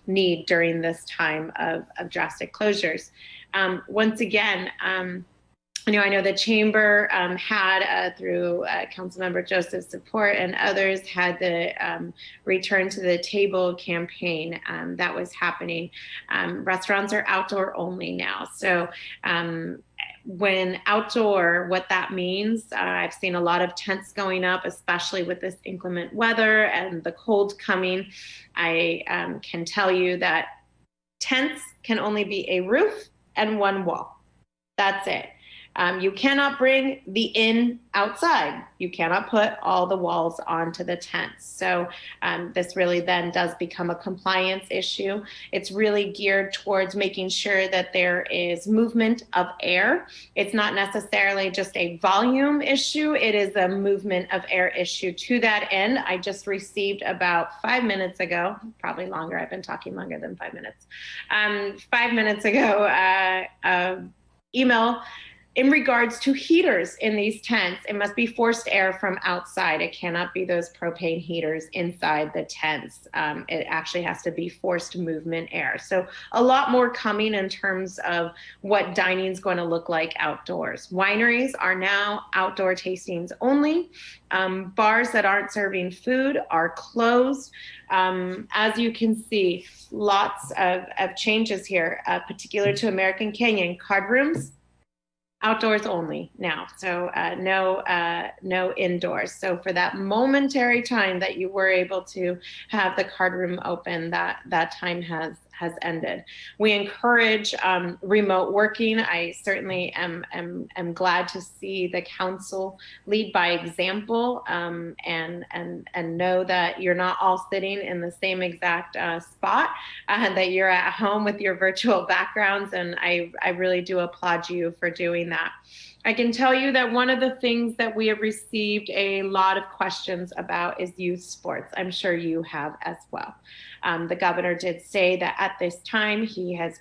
need during this time of drastic closures. Once again, I know the chamber had, through Councilmember Joseph's support and others, had the Return to the Table campaign that was happening. Restaurants are outdoor only now. So when outdoor, what that means, I've seen a lot of tents going up, especially with this inclement weather and the cold coming. I can tell you that tents can only be a roof and one wall. That's it. You cannot bring the inn outside. You cannot put all the walls onto the tents. So this really then does become a compliance issue. It's really geared towards making sure that there is movement of air. It's not necessarily just a volume issue. It is a movement of air issue. To that end, I just received about 5 minutes ago, probably longer, I've been talking longer than 5 minutes, 5 minutes ago, email in regards to heaters in these tents. It must be forced air from outside. It cannot be those propane heaters inside the tents. It actually has to be forced movement air. So a lot more coming in terms of what dining is going to look like outdoors. Wineries are now outdoor tastings only. Bars that aren't serving food are closed. As you can see, lots of changes here, particular to American Canyon. Card rooms, outdoors only now, so no indoors. So for that momentary time that you were able to have the card room open, that time has ended. We encourage remote working. I certainly am glad to see the council lead by example, and know that you're not all sitting in the same exact spot, that you're at home with your virtual backgrounds, and I really do applaud you for doing that. I can tell you that one of the things that we have received a lot of questions about is youth sports. I'm sure you have as well. The governor did say that at this time he has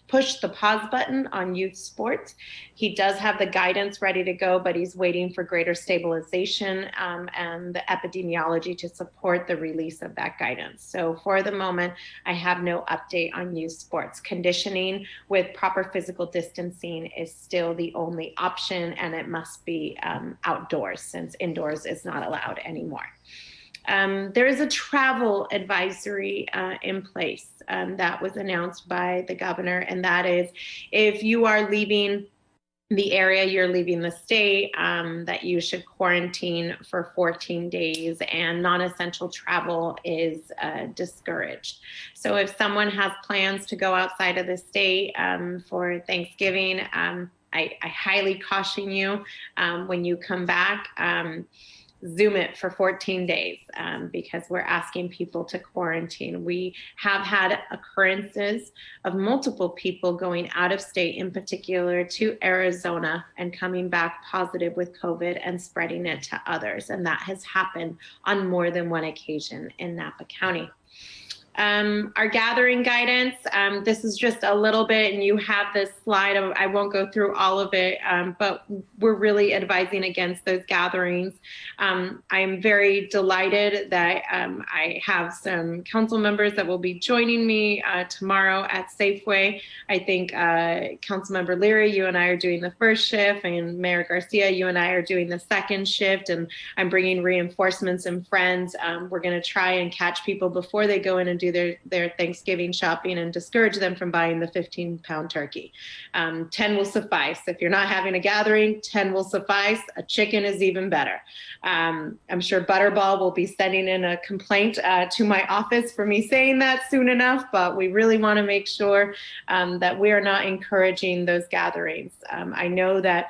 pushed the pause button on youth sports. He does have the guidance ready to go, but he's waiting for greater stabilization and the epidemiology to support the release of that guidance. So for the moment, I have no update on youth sports. Conditioning with proper physical distancing is still the only option, and it must be outdoors, since indoors is not allowed anymore. There is a travel advisory in place that was announced by the governor, and that is if you are leaving the area, you're leaving the state, that you should quarantine for 14 days, and non-essential travel is discouraged. So if someone has plans to go outside of the state for Thanksgiving, I highly caution you when you come back, Zoom it for 14 days because we're asking people to quarantine. We have had occurrences of multiple people going out of state, in particular to Arizona, and coming back positive with COVID and spreading it to others. And that has happened on more than one occasion in Napa County. Our gathering guidance, this is just a little bit, and you have this slide. I won't go through all of it, but we're really advising against those gatherings. I'm very delighted that I have some council members that will be joining me tomorrow at Safeway. I think Councilmember Leary, you and I are doing the first shift, and Mayor Garcia, you and I are doing the second shift, and I'm bringing reinforcements and friends. We're going to try and catch people before they go in and do their Thanksgiving shopping and discourage them from buying the 15-pound turkey. 10 will suffice. If you're not having a gathering, 10 will suffice. A chicken is even better. I'm sure Butterball will be sending in a complaint to my office for me saying that soon enough, but we really want to make sure that we are not encouraging those gatherings. I know that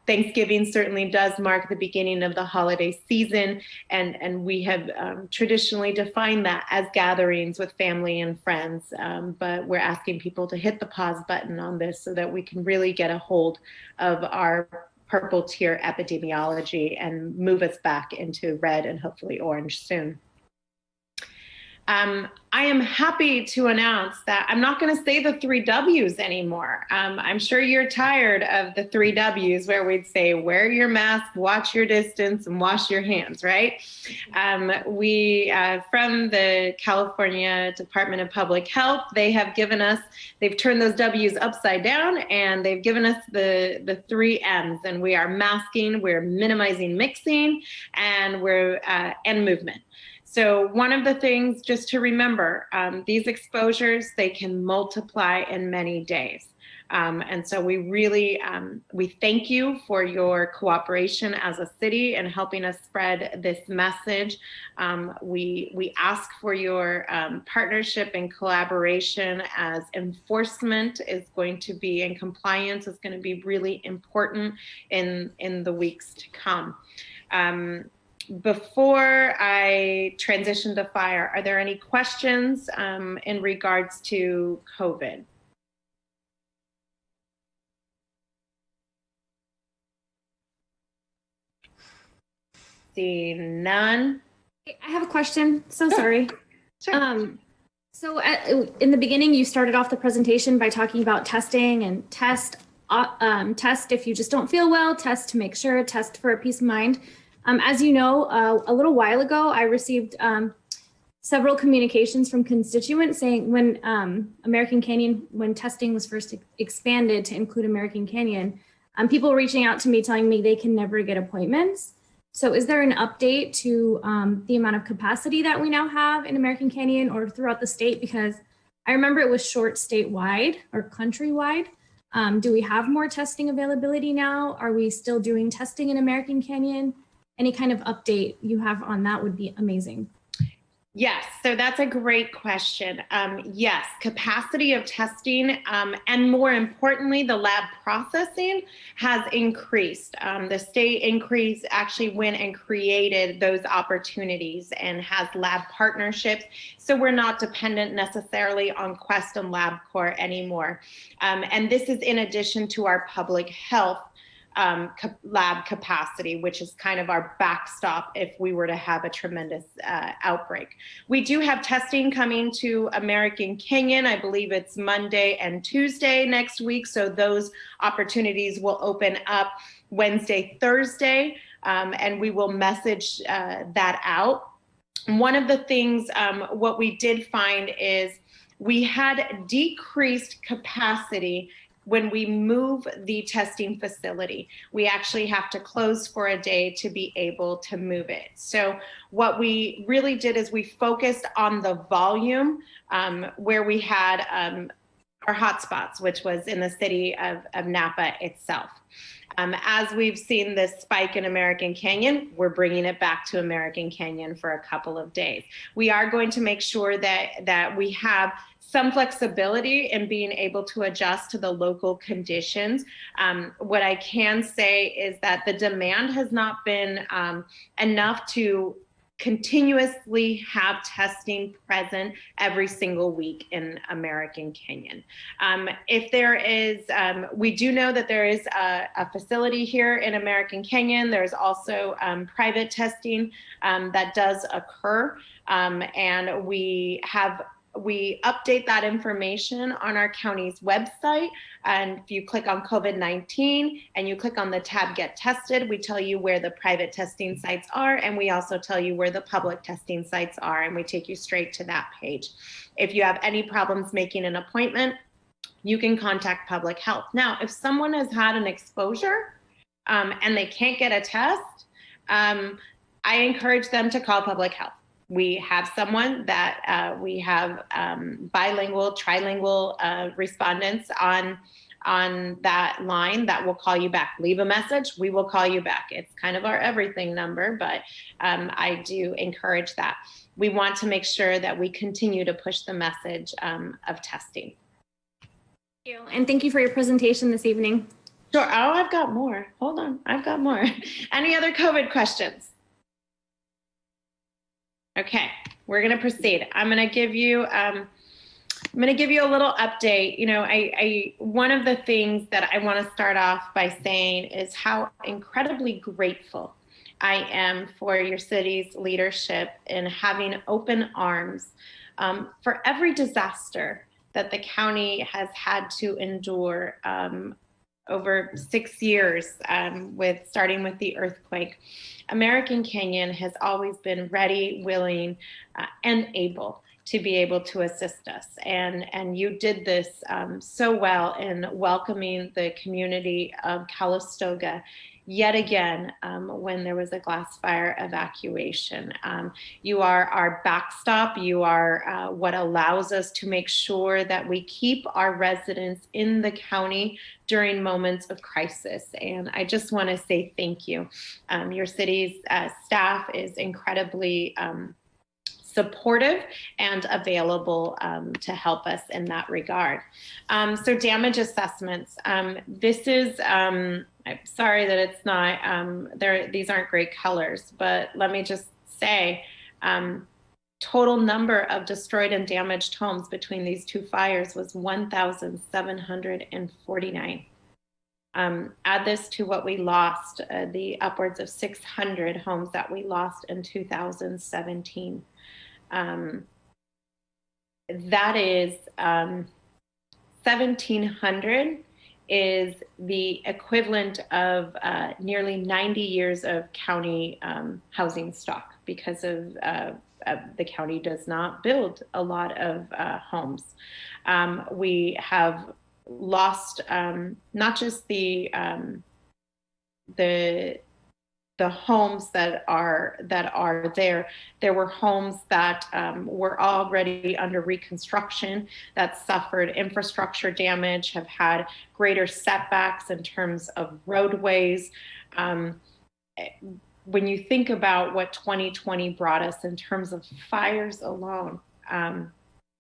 Thanksgiving certainly does mark the beginning of the holiday season, and we have traditionally defined that as gatherings with family and friends, but we're asking people to hit the pause button on this so that we can really get a hold of our purple tier epidemiology and move us back into red and hopefully orange soon. I am happy to announce that I'm not going to say the 3 Ws anymore. I'm sure you're tired of the 3 Ws where we'd say, wear your mask, watch your distance, and wash your hands, right? From the California Department of Public Health, they've turned those Ws upside down, and they've given us the 3 Ms, and we are masking, we're minimizing mixing, and and movement. So one of the things just to remember, these exposures, they can multiply in many days. And so we really, we thank you for your cooperation as a city and helping us spread this message. We ask for your partnership and collaboration, as enforcement is going to be, and compliance is going to be really important in the weeks to come. Before I transition to fire, are there any questions in regards to COVID? See none. I have a question. So sorry. Sure. In the beginning, you started off the presentation by talking about testing and test if you just don't feel well, test to make sure, test for a peace of mind. As you know, a little while ago, I received several communications from constituents saying when American Canyon, when testing was first expanded to include American Canyon, people reaching out to me telling me they can never get appointments. So is there an update to the amount of capacity that we now have in American Canyon or throughout the state? Because I remember it was short statewide or countrywide. Do we have more testing availability now? Are we still doing testing in American Canyon? Any kind of update you have on that would be amazing. Yes, so that's a great question. Yes, capacity of testing and more importantly, the lab processing has increased. The state actually went and created those opportunities and has lab partnerships. So we're not dependent necessarily on Quest and LabCorp anymore. And this is in addition to our public health lab capacity, which is kind of our backstop if we were to have a tremendous outbreak. We do have testing coming to American Canyon. I believe it's Monday and Tuesday next week. So those opportunities will open up Wednesday, Thursday, and we will message that out. One of the things, what we did find is we had decreased capacity when we move the testing facility. We actually have to close for a day to be able to move it. So what we really did is we focused on the volume where we had our hotspots, which was in the city of Napa itself. As we've seen this spike in American Canyon, we're bringing it back to American Canyon for a couple of days. We are going to make sure that we have some flexibility in being able to adjust to the local conditions. What I can say is that the demand has not been enough to continuously have testing present every single week in American Canyon. If there is, we do know that there is a facility here in American Canyon. There's also private testing that does occur, and we update that information on our county's website. And if you click on COVID-19 and you click on the tab Get Tested, we tell you where the private testing sites are, and we also tell you where the public testing sites are, and we take you straight to that page. If you have any problems making an appointment, you can contact public health. Now, if someone has had an exposure and they can't get a test, I encourage them to call public health. We have someone that we have bilingual, trilingual respondents on that line that will call you back. Leave a message, we will call you back. It's kind of our everything number, but I do encourage that. We want to make sure that we continue to push the message of testing. Thank you, and thank you for your presentation this evening. Sure. Oh, I've got more. Hold on, I've got more. Any other COVID questions? Okay, we're going to proceed. I'm going to give you a little update. You know, one of the things that I want to start off by saying is how incredibly grateful I am for your city's leadership in having open arms for every disaster that the county has had to endure over 6 years, starting with the earthquake. American Canyon has always been ready, willing, and able to be able to assist us. And you did this so well in welcoming the community of Calistoga yet again when there was a glass fire evacuation. You are our backstop. You are what allows us to make sure that we keep our residents in the county during moments of crisis. And I just want to say thank you. Your city's staff is incredibly supportive and available to help us in that regard. So damage assessments. This is, I'm sorry that it's not, these aren't great colors, but let me just say, total number of destroyed and damaged homes between these two fires was 1,749. Add this to what we lost, the upwards of 600 homes that we lost in 2017. That is 1,700 is the equivalent of nearly 90 years of county housing stock, because of the county does not build a lot of homes. We have lost not just the homes that are there. There were homes that were already under reconstruction that suffered infrastructure damage, have had greater setbacks in terms of roadways. When you think about what 2020 brought us in terms of fires alone,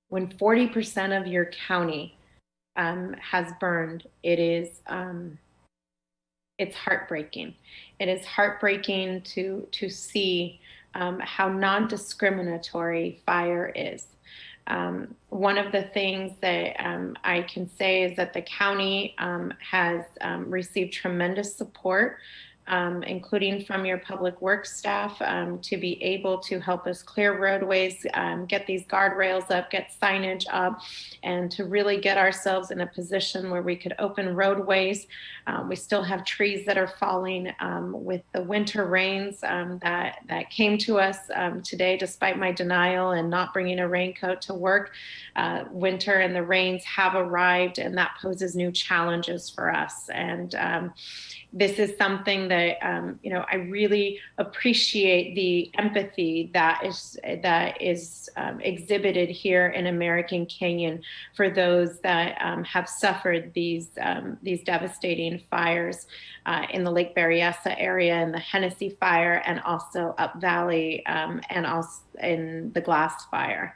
when 40% of your county has burned, it's heartbreaking. It is heartbreaking to see how non-discriminatory fire is. One of the things that I can say is that the county has received tremendous support, including from your public works staff, to be able to help us clear roadways, get these guardrails up, get signage up, and to really get ourselves in a position where we could open roadways. We still have trees that are falling with the winter rains that came to us today, despite my denial and not bringing a raincoat to work. Winter and the rains have arrived, and that poses new challenges for us. And this is something that I really appreciate the empathy that is exhibited here in American Canyon for those that have suffered these devastating fires in the Lake Berryessa area, in the Hennessy fire, and also up Valley, and also in the Glass fire.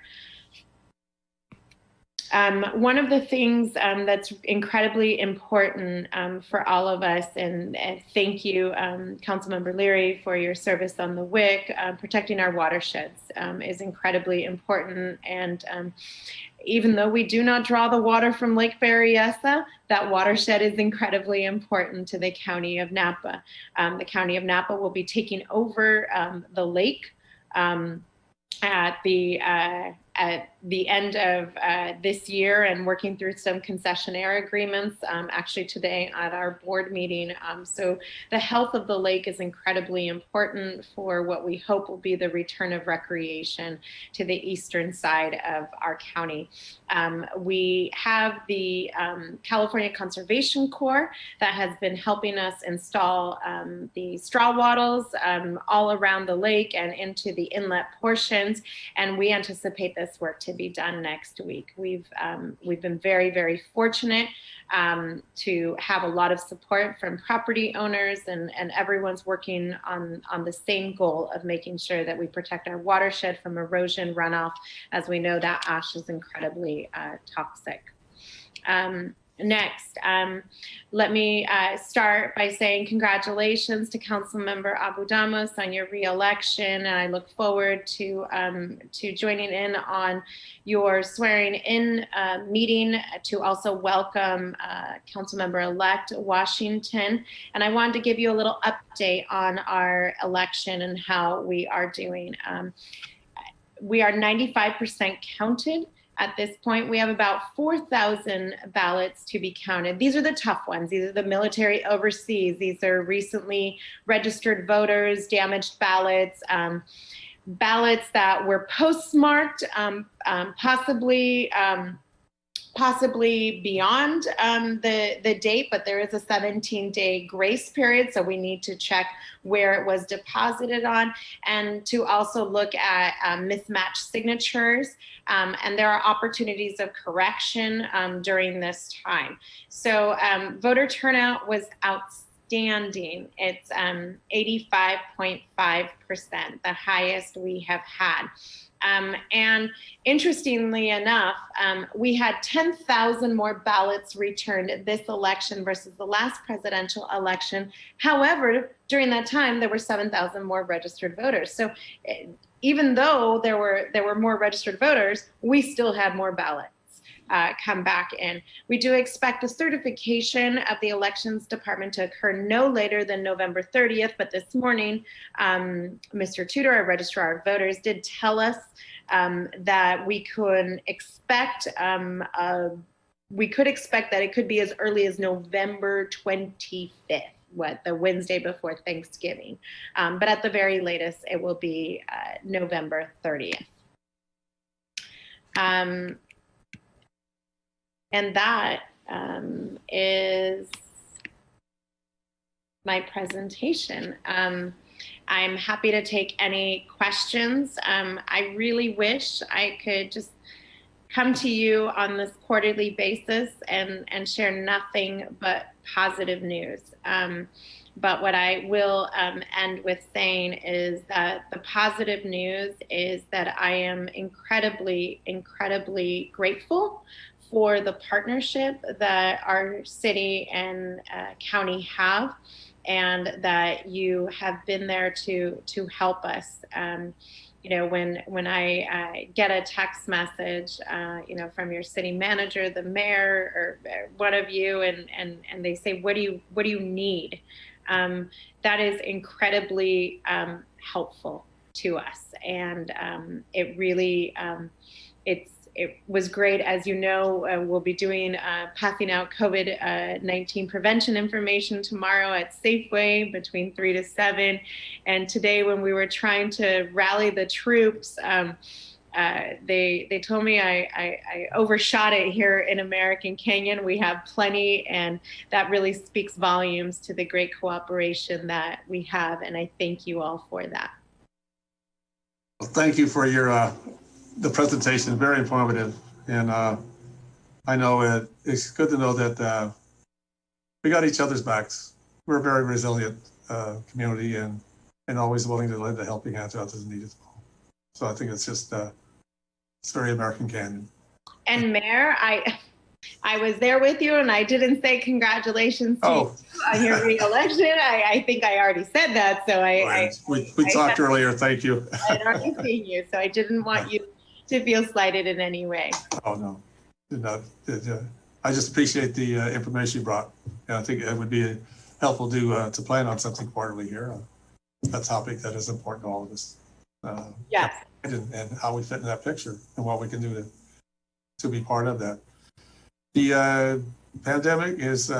One of the things that's incredibly important for all of us, and thank you, Councilmember Leary, for your service on the WIC, protecting our watersheds is incredibly important. And even though we do not draw the water from Lake Berryessa, that watershed is incredibly important to the County of Napa. The County of Napa will be taking over the lake at the end of this year, and working through some concessionaire agreements actually today at our board meeting. So the health of the lake is incredibly important for what we hope will be the return of recreation to the eastern side of our county. We have the California Conservation Corps that has been helping us install the straw wattles all around the lake and into the inlet portions, and we anticipate this work to be done next week. We've been very, very fortunate to have a lot of support from property owners, and everyone's working on the same goal of making sure that we protect our watershed from erosion runoff, as we know that ash is incredibly toxic. Next, let me start by saying congratulations to Councilmember Abu Damos on your re-election, and I look forward to joining in on your swearing-in meeting to also welcome Councilmember-elect Washington. And I wanted to give you a little update on our election and how we are doing. We are 95% counted. At this point, we have about 4,000 ballots to be counted. These are the tough ones. These are the military overseas. These are recently registered voters, damaged ballots, ballots that were postmarked, possibly beyond the date, but there is a 17-day grace period, so we need to check where it was deposited on, and to also look at mismatched signatures. And there are opportunities of correction during this time. So voter turnout was outstanding. It's 85.5%, the highest we have had. And interestingly enough, we had 10,000 more ballots returned this election versus the last presidential election. However, during that time, there were 7,000 more registered voters. So even though there were more registered voters, we still had more ballots come back in. We do expect the certification of the elections department to occur no later than November 30th, but this morning, Mr. Tudor, our registrar of voters, did tell us that we could expect that it could be as early as November 25th, the Wednesday before Thanksgiving. But at the very latest, it will be November 30th. And that is my presentation. I'm happy to take any questions. I really wish I could just come to you on this quarterly basis and share nothing but positive news. But what I will end with saying is that the positive news is that I am incredibly, incredibly grateful for the partnership that our city and county have, and that you have been there to help us. You know, when I get a text message, you know, from your city manager, the mayor, or one of you, and they say, what do you need? That is incredibly helpful to us, and it really it was great. As you know, we'll be doing passing out COVID-19 prevention information tomorrow at Safeway between 3 to 7. And today, when we were trying to rally the troops, they told me I overshot it here in American Canyon. We have plenty, and that really speaks volumes to the great cooperation that we have. And I thank you all for that. Well, thank you for your the presentation, very informative, and I know it's good to know that we got each other's backs. We're a very resilient community, and always willing to lend a helping hand to others as needed. So I think it's just it's very American Canyon. And Mayor, I was there with you, and I didn't say congratulations to you on your re-election. I think I already said that, so we talked earlier. Thank you. I'd already seen you, so I didn't want you to feel slighted in any way. Oh no, did not. I just appreciate the information you brought, and I think it would be helpful to plan on something quarterly here. A topic that is important to all of us. Yes. And how we fit in that picture, and what we can do to be part of that. The pandemic is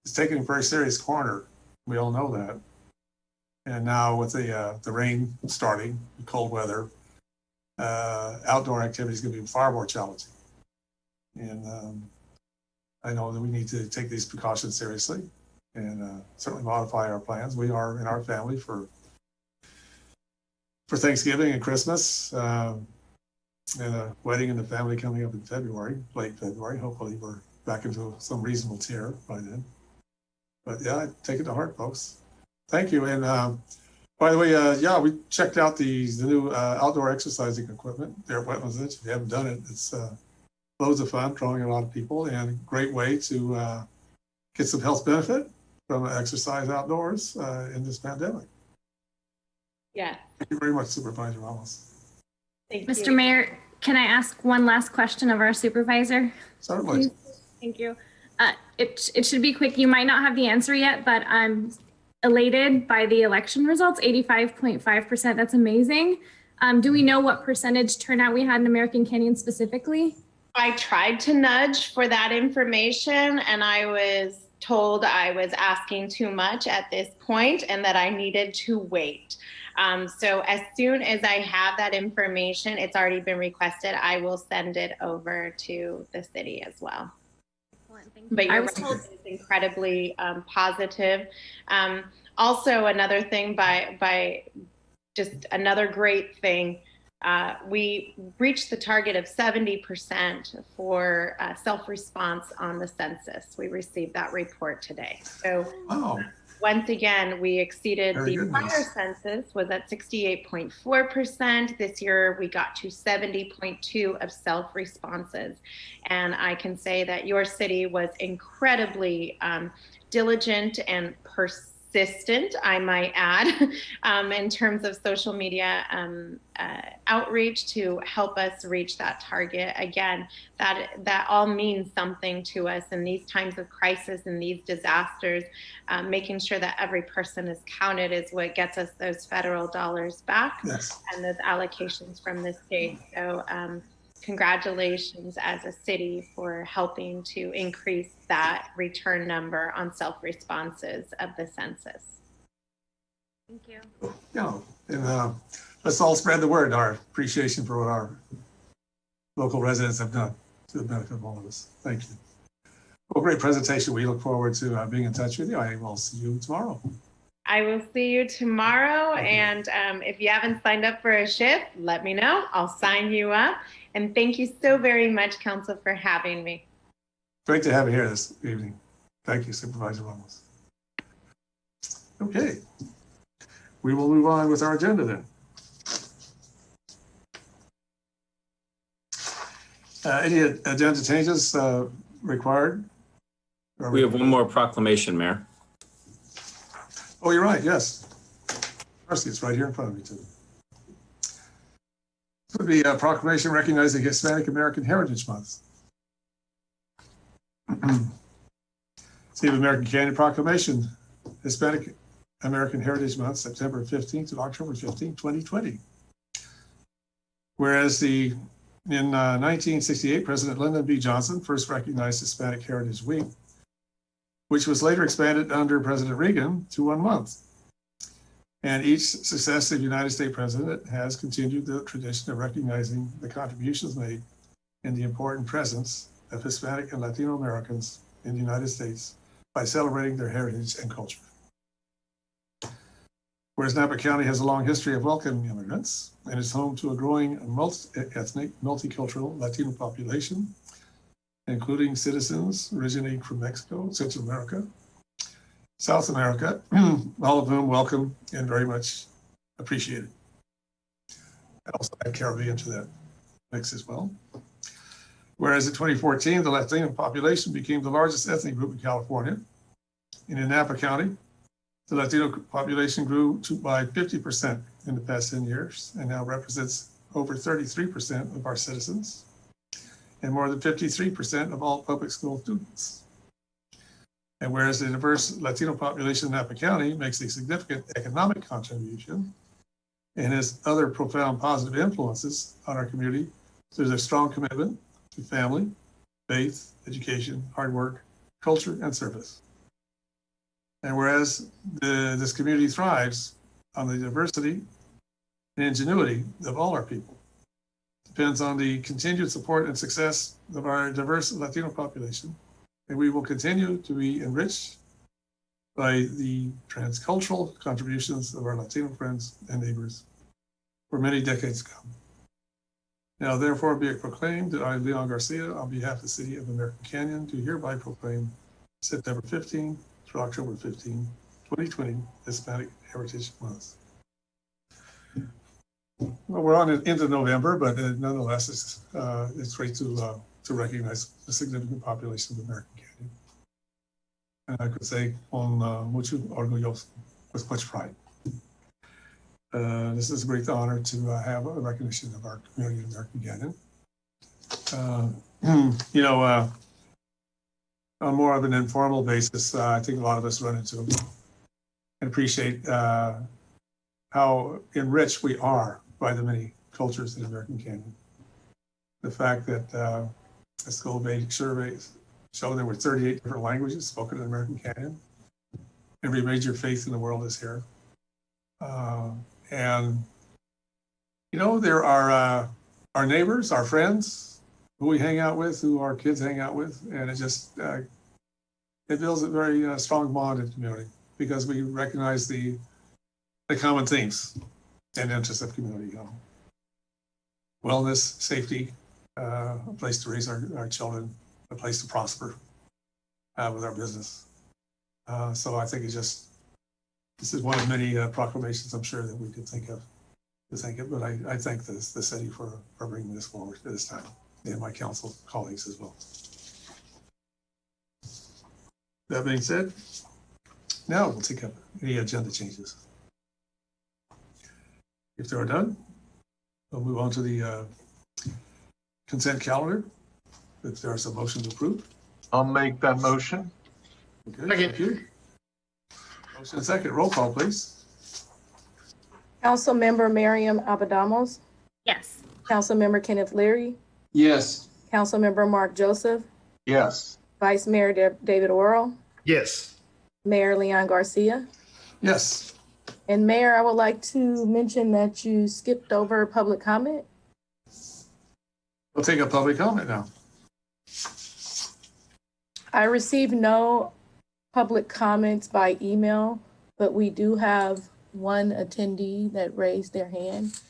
taking a very serious corner. We all know that. And now with the rain starting, the cold weather, outdoor activity is going to be far more challenging. And I know that we need to take these precautions seriously, and certainly modify our plans. We are in our family for Thanksgiving and Christmas, and a wedding in the family coming up in February, late February. Hopefully we're back into some reasonable tier by then. But yeah, take it to heart, folks. Thank you. And by the way, yeah, we checked out the new outdoor exercising equipment there at Wetlands Edge. If you haven't done it, it loads of fun, drawing a lot of people, and a great way to get some health benefit from exercise outdoors in this pandemic. Yeah. Thank you very much, Supervisor Ramos. Thank Mr. you. Mayor, can I ask one last question of our supervisor? Certainly. Thank you. It should be quick. You might not have the answer yet, but I'm elated by the election results, 85.5%. That's amazing. Do we know what percentage turnout we had in American Canyon specifically? I tried to nudge for that information, and I was told I was asking too much at this point and that I needed to wait. So as soon as I have that information, it's already been requested, I will send it over to the city as well. But you're right, it's incredibly positive. Also, another thing by just another great thing, we reached the target of 70% for self-response on the census. We received that report today. So once again, we exceeded the prior census, was at 68.4%. This year, we got to 70.2% of self-responses. And I can say that your city was incredibly diligent and persistent, I might add, in terms of social media outreach to help us reach that target. Again, that all means something to us in these times of crisis and these disasters. Making sure that every person is counted is what gets us those federal dollars back. Yes. And those allocations from the state. So congratulations as a city for helping to increase that return number on self-responses of the census. Thank you. Yeah, and let's all spread the word, our appreciation for what our local residents have done to the benefit of all of us. Thank you. Well, great presentation. We look forward to being in touch with you. I will see you tomorrow. I will see you tomorrow. And if you haven't signed up for a shift, let me know. I'll sign you up. And thank you so very much, Council, for having me. Great to have you here this evening. Thank you, Supervisor Ramos. Okay, we will move on with our agenda then. Any agenda changes required? We have one more proclamation, Mayor. Oh, you're right, yes. Mercy, it's right here in front of me too. This would be a proclamation recognizing Hispanic American Heritage Month. City of American Canyon Proclamation, Hispanic American Heritage Month, September 15th to October 15th, 2020. Whereas in 1968, President Lyndon B. Johnson first recognized Hispanic Heritage Week, which was later expanded under President Reagan to 1 month. And each successive United States president has continued the tradition of recognizing the contributions made and the important presence of Hispanic and Latino Americans in the United States by celebrating their heritage and culture. Whereas Napa County has a long history of welcoming immigrants and is home to a growing multi-ethnic, multicultural Latino population, including citizens originating from Mexico, Central America, South America, all of whom welcome and very much appreciated. I also add Caribbean to that mix as well. Whereas in 2014, the Latino population became the largest ethnic group in California. And in Napa County, the Latino population grew by 50% in the past 10 years and now represents over 33% of our citizens and more than 53% of all public school students. And whereas the diverse Latino population in Napa County makes a significant economic contribution and has other profound positive influences on our community through their strong commitment to family, faith, education, hard work, culture, and service. And whereas this community thrives on the diversity and ingenuity of all our people, depends on the continued support and success of our diverse Latino population, and we will continue to be enriched by the transcultural contributions of our Latino friends and neighbors for many decades to come. Now, therefore, be it proclaimed that I, Leon Garcia, on behalf of the City of American Canyon, do hereby proclaim September 15 through October 15, 2020, Hispanic Heritage Month. Well, we're on into November, but nonetheless, it's great to to recognize the significant population of American Canyon. And I could say con mucho orgullo, with much pride. This is a great honor to have a recognition of our community in American Canyon. You know, on more of an informal basis, I think a lot of us run into and appreciate how enriched we are by the many cultures in American Canyon. The fact that the Scholastic surveys show there were 38 different languages spoken in American Canyon. Every major faith in the world is here. And, you know, there are our neighbors, our friends, who we hang out with, who our kids hang out with, and it just, it builds a very strong bond in the community because we recognize the common themes and interests of community, you know. Wellness, safety, a place to raise our children, a place to prosper with our business. So I think it's just, this is one of many proclamations I'm sure that we could think of to think of, but I thank the city for bringing this forward at this time, and my council colleagues as well. That being said, now we'll take up any agenda changes. If there are none, we'll move on to the consent calendar. If there are some motions approved. I'll make that motion. Okay, thank you. Motion and second. Roll call, please. Councilmember Miriam Abadamos, Yes. Councilmember Kenneth Leary, Yes. Councilmember Mark Joseph, Yes. Vice Mayor David Worrell, Yes. Mayor Leon Garcia. Yes. And Mayor, I would like to mention that you skipped over public comment. We'll take a public comment now. I received no public comments by email, but we do have one attendee that raised their hand.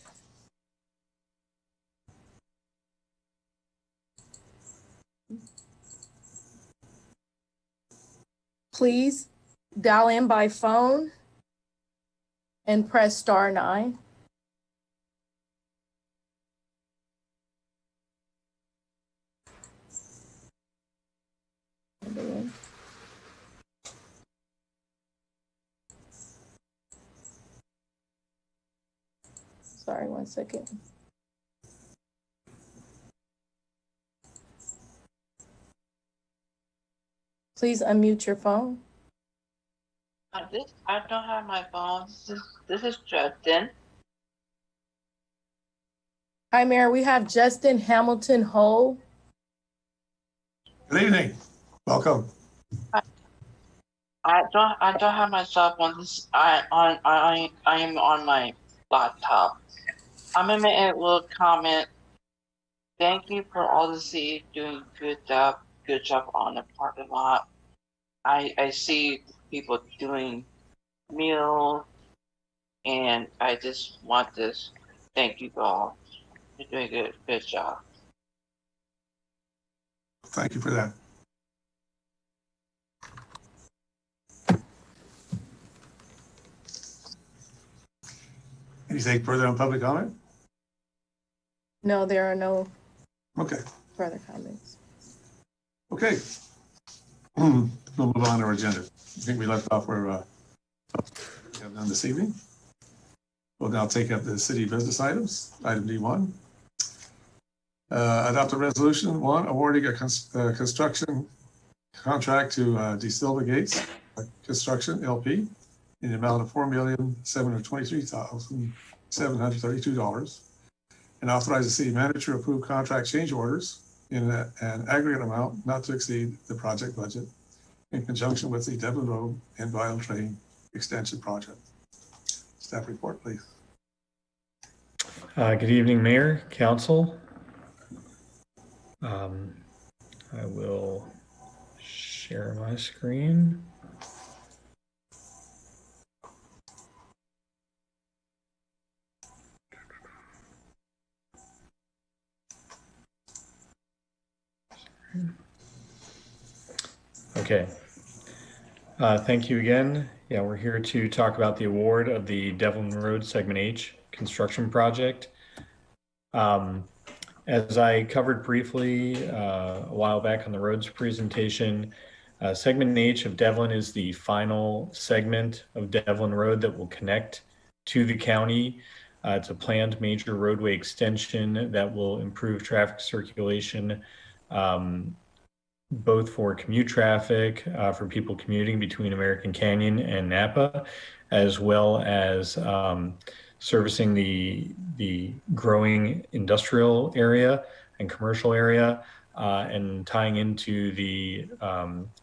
Please dial in by phone and press *9. Sorry, 1 second. Please unmute your phone. I don't have my phone. This is Justin. Hi, Mayor. We have Justin Hamilton Hull. Good evening. Welcome. I don't have my cell phone. I am on my laptop. I'm gonna make a little comment. Thank you for all the city doing good job on the parking lot. I see people doing meals, and I just want this. Thank you all. You're doing a good job. Thank you for that. Anything further on public comment? No, there are no Okay. further comments. Okay. We'll move on to our agenda. I think we left off where we have done this evening. We'll now take up the city business items. Item D1. Adopt a resolution, one, awarding a construction contract to DeSilva Gates Construction LP in the amount of $4,723,732, and authorize the city manager to approve contract change orders in an aggregate amount not to exceed the project budget in conjunction with the Devlin Road and Vial Train Extension Project. Staff report, please. Good evening, Mayor, Council. I will share my screen. Okay. Thank you again. Yeah, we're here to talk about the award of the Devlin Road Segment H construction project. As I covered briefly a while back on the roads presentation, segment H of Devlin is the final segment of Devlin Road that will connect to the county. It's a planned major roadway extension that will improve traffic circulation, both for commute traffic, for people commuting between American Canyon and Napa, as well as servicing the growing industrial area and commercial area, and tying into the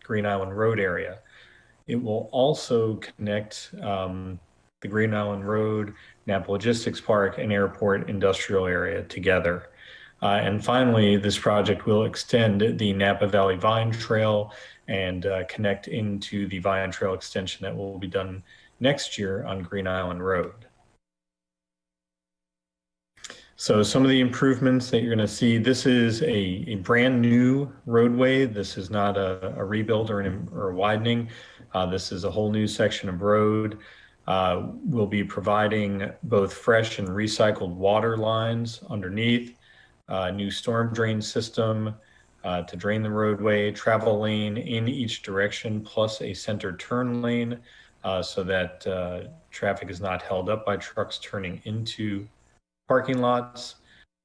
Green Island Road area. It will also connect the Green Island Road, Napa Logistics Park, and Airport Industrial Area together. And finally, this project will extend the Napa Valley Vine Trail and connect into the Vine Trail extension that will be done next year on Green Island Road. So some of the improvements that you're going to see, this is a brand new roadway. This is not a rebuild or a widening. This is a whole new section of road. We'll be providing both fresh and recycled water lines underneath, new storm drain system to drain the roadway, travel lane in each direction, plus a center turn lane so that traffic is not held up by trucks turning into parking lots.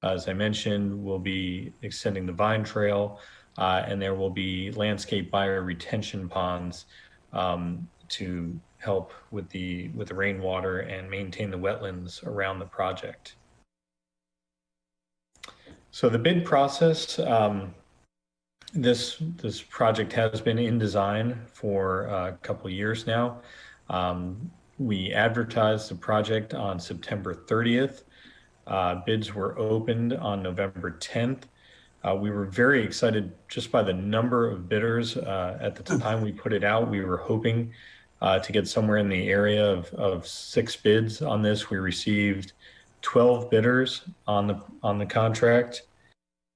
As I mentioned, we'll be extending the Vine Trail, and there will be landscape bioretention ponds to help with the rainwater and maintain the wetlands around the project. So the bid process, this project has been in design for a couple of years now. We advertised the project on September 30th. Bids were opened on November 10th. We were very excited just by the number of bidders. At the time we put it out, we were hoping to get somewhere in the area of 6 bids on this. We received 12 bidders on the contract,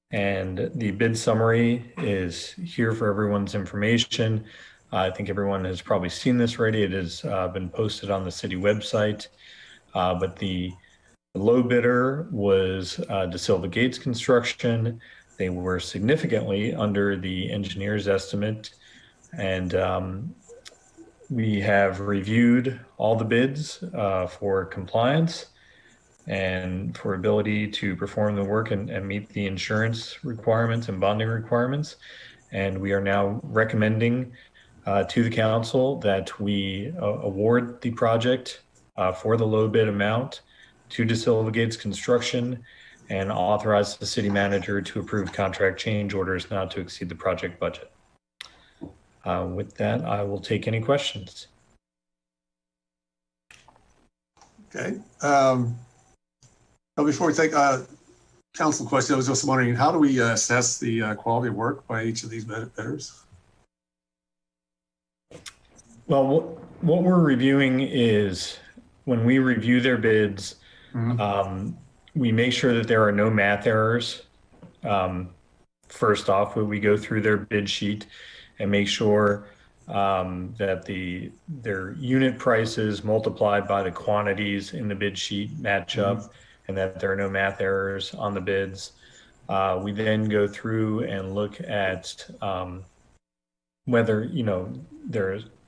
and the bid summary is here for everyone's information. I think everyone has probably seen this already. It has been posted on the city website, but the low bidder was De Silva Gates Construction. They were significantly under the engineer's estimate, and we have reviewed all the bids for compliance and for ability to perform the work and meet the insurance requirements and bonding requirements. And we are now recommending to the council that we award the project for the low bid amount to De Silva Gates Construction and authorize the city manager to approve contract change orders not to exceed the project budget. With that, I will take any questions. Okay. Before we take council question, I was just wondering, how do we assess the quality of work by each of these bidders? Well, what we're reviewing is when we review their bids, we make sure that there are no math errors. First off, we go through their bid sheet and make sure that their unit prices multiplied by the quantities in the bid sheet match up, and that there are no math errors on the bids. We then go through and look at whether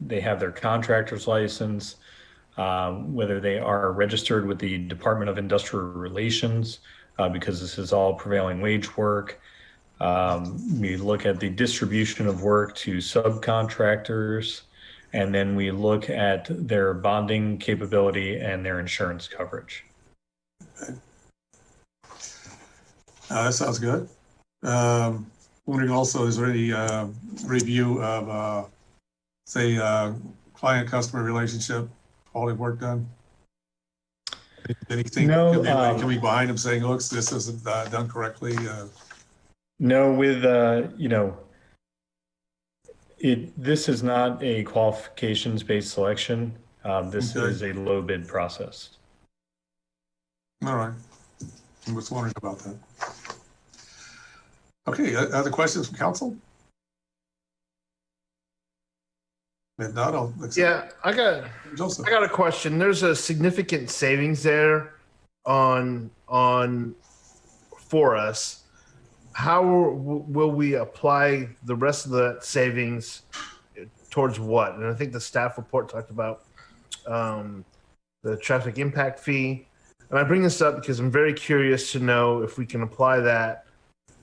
they have their contractor's license, whether they are registered with the Department of Industrial Relations, because this is all prevailing wage work. We look at the distribution of work to subcontractors, and then we look at their bonding capability and their insurance coverage. Okay. That sounds good. Wondering also, is there any review of, say, client-customer relationship, quality of work done? Anything? No. Can we behind them saying, "Looks, this isn't done correctly"? No, with this is not a qualifications-based selection. This is a low bid process. All right. I was wondering about that. Okay, other questions from council? If not, I'll accept. Yeah, I got a question. There's a significant savings there for us. how will we apply the rest of the savings towards what? And I think the staff report talked about the traffic impact fee. And I bring this up because I'm very curious to know if we can apply that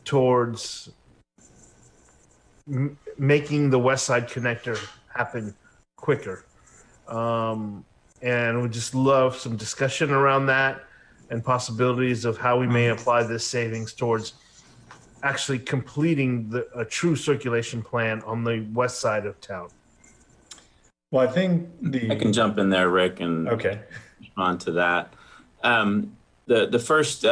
towards making the West Side Connector happen quicker. And we just love some discussion around that and possibilities of how we may apply this savings towards actually completing a true circulation plan on the west side of town. Well, I think I can jump in there, Rick, and okay, respond to that. The first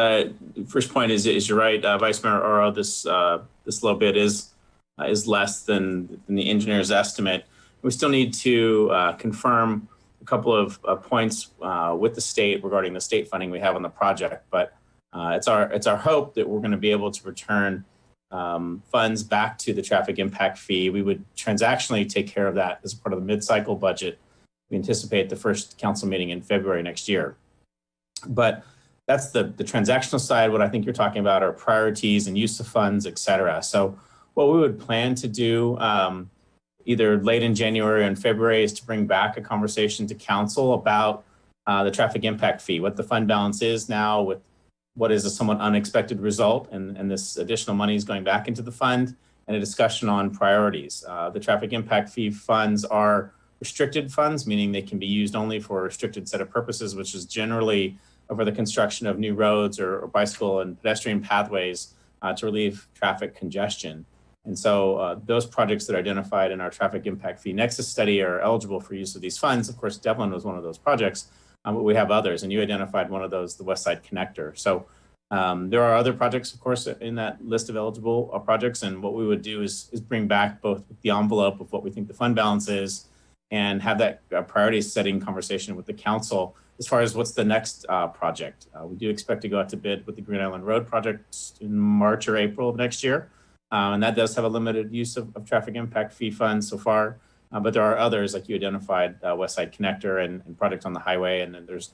point is you're right, Vice Mayor Oro. This low bid is less than the engineer's estimate. We still need to confirm a couple of points with the state regarding the state funding we have on the project. But it's our hope that we're going to be able to return funds back to the traffic impact fee. We would transactionally take care of that as part of the mid-cycle budget. We anticipate the first council meeting in February next year. But that's the transactional side. What I think you're talking about are priorities and use of funds, et cetera. So what we would plan to do either late in January or in February is to bring back a conversation to council about the traffic impact fee, what the fund balance is now with what is a somewhat unexpected result, and this additional money is going back into the fund, and a discussion on priorities. The traffic impact fee funds are restricted funds, meaning they can be used only for a restricted set of purposes, which is generally over the construction of new roads or bicycle and pedestrian pathways to relieve traffic congestion. And so those projects that are identified in our traffic impact fee nexus study are eligible for use of these funds. Of course, Devlin was one of those projects, but we have others, and you identified one of those, the West Side Connector. So there are other projects, of course, in that list of eligible projects, and what we would do is bring back both the envelope of what we think the fund balance is and have that priority setting conversation with the council as far as what's the next project. We do expect to go out to bid with the Green Island Road project in March or April of next year. And that does have a limited use of traffic impact fee funds so far. But there are others, like you identified, West Side Connector and project on the highway. And then there's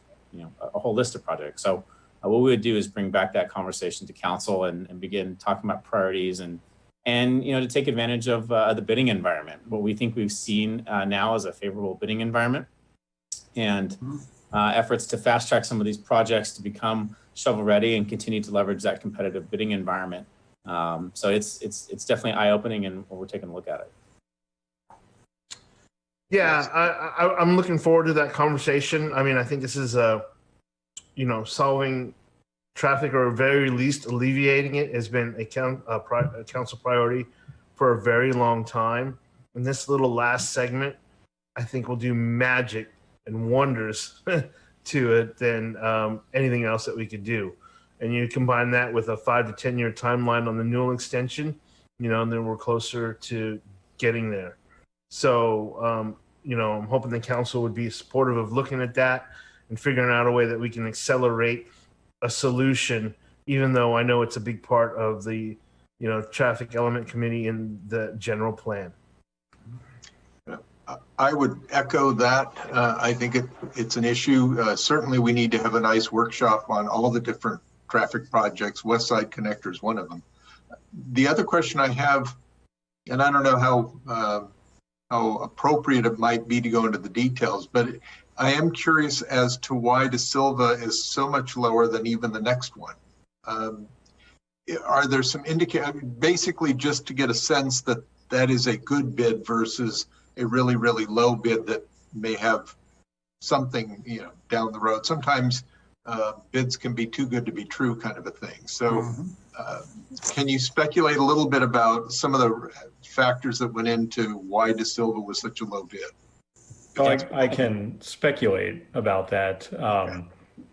a whole list of projects. So what we would do is bring back that conversation to council and begin talking about priorities and to take advantage of the bidding environment. What we think we've seen now is a favorable bidding environment and efforts to fast track some of these projects to become shovel ready and continue to leverage that competitive bidding environment. So it's definitely eye-opening, and we're taking a look at it. Yeah, I'm looking forward to that conversation. I mean, I think this is solving traffic, or at very least alleviating it, has been a council priority for a very long time. And this little last segment, I think, will do magic and wonders to it than anything else that we could do. And you combine that with a 5 to 10 year timeline on the Newell extension, and then we're closer to getting there. So, I'm hoping the council would be supportive of looking at that and figuring out a way that we can accelerate a solution, even though I know it's a big part of the, traffic element committee in the general plan. I would echo that. I think it's an issue. Certainly we need to have a nice workshop on all the different traffic projects. West Side Connector is one of them. The other question I have, and I don't know how appropriate it might be to go into the details, but I am curious as to why De Silva is so much lower than even the next one. Are there some basically just to get a sense that that is a good bid versus a really, really low bid that may have something, down the road. Sometimes bids can be too good to be true, kind of a thing. So can you speculate a little bit about some of the factors that went into why De Silva was such a low bid? I can speculate about that.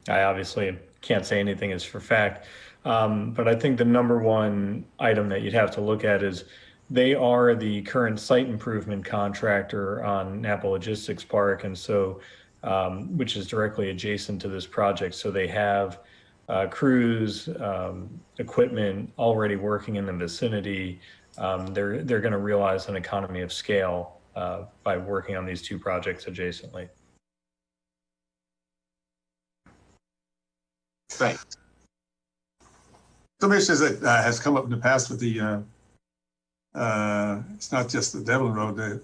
I obviously can't say anything is for fact, but I think the number one item that you'd have to look at is they are the current site improvement contractor on Napa Logistics Park, and so which is directly adjacent to this project. So they have crews, equipment already working in the vicinity. They're going to realize an economy of scale by working on these two projects adjacently. Thanks. some issues that has come up in the past with the, it's not just the Devlin Road,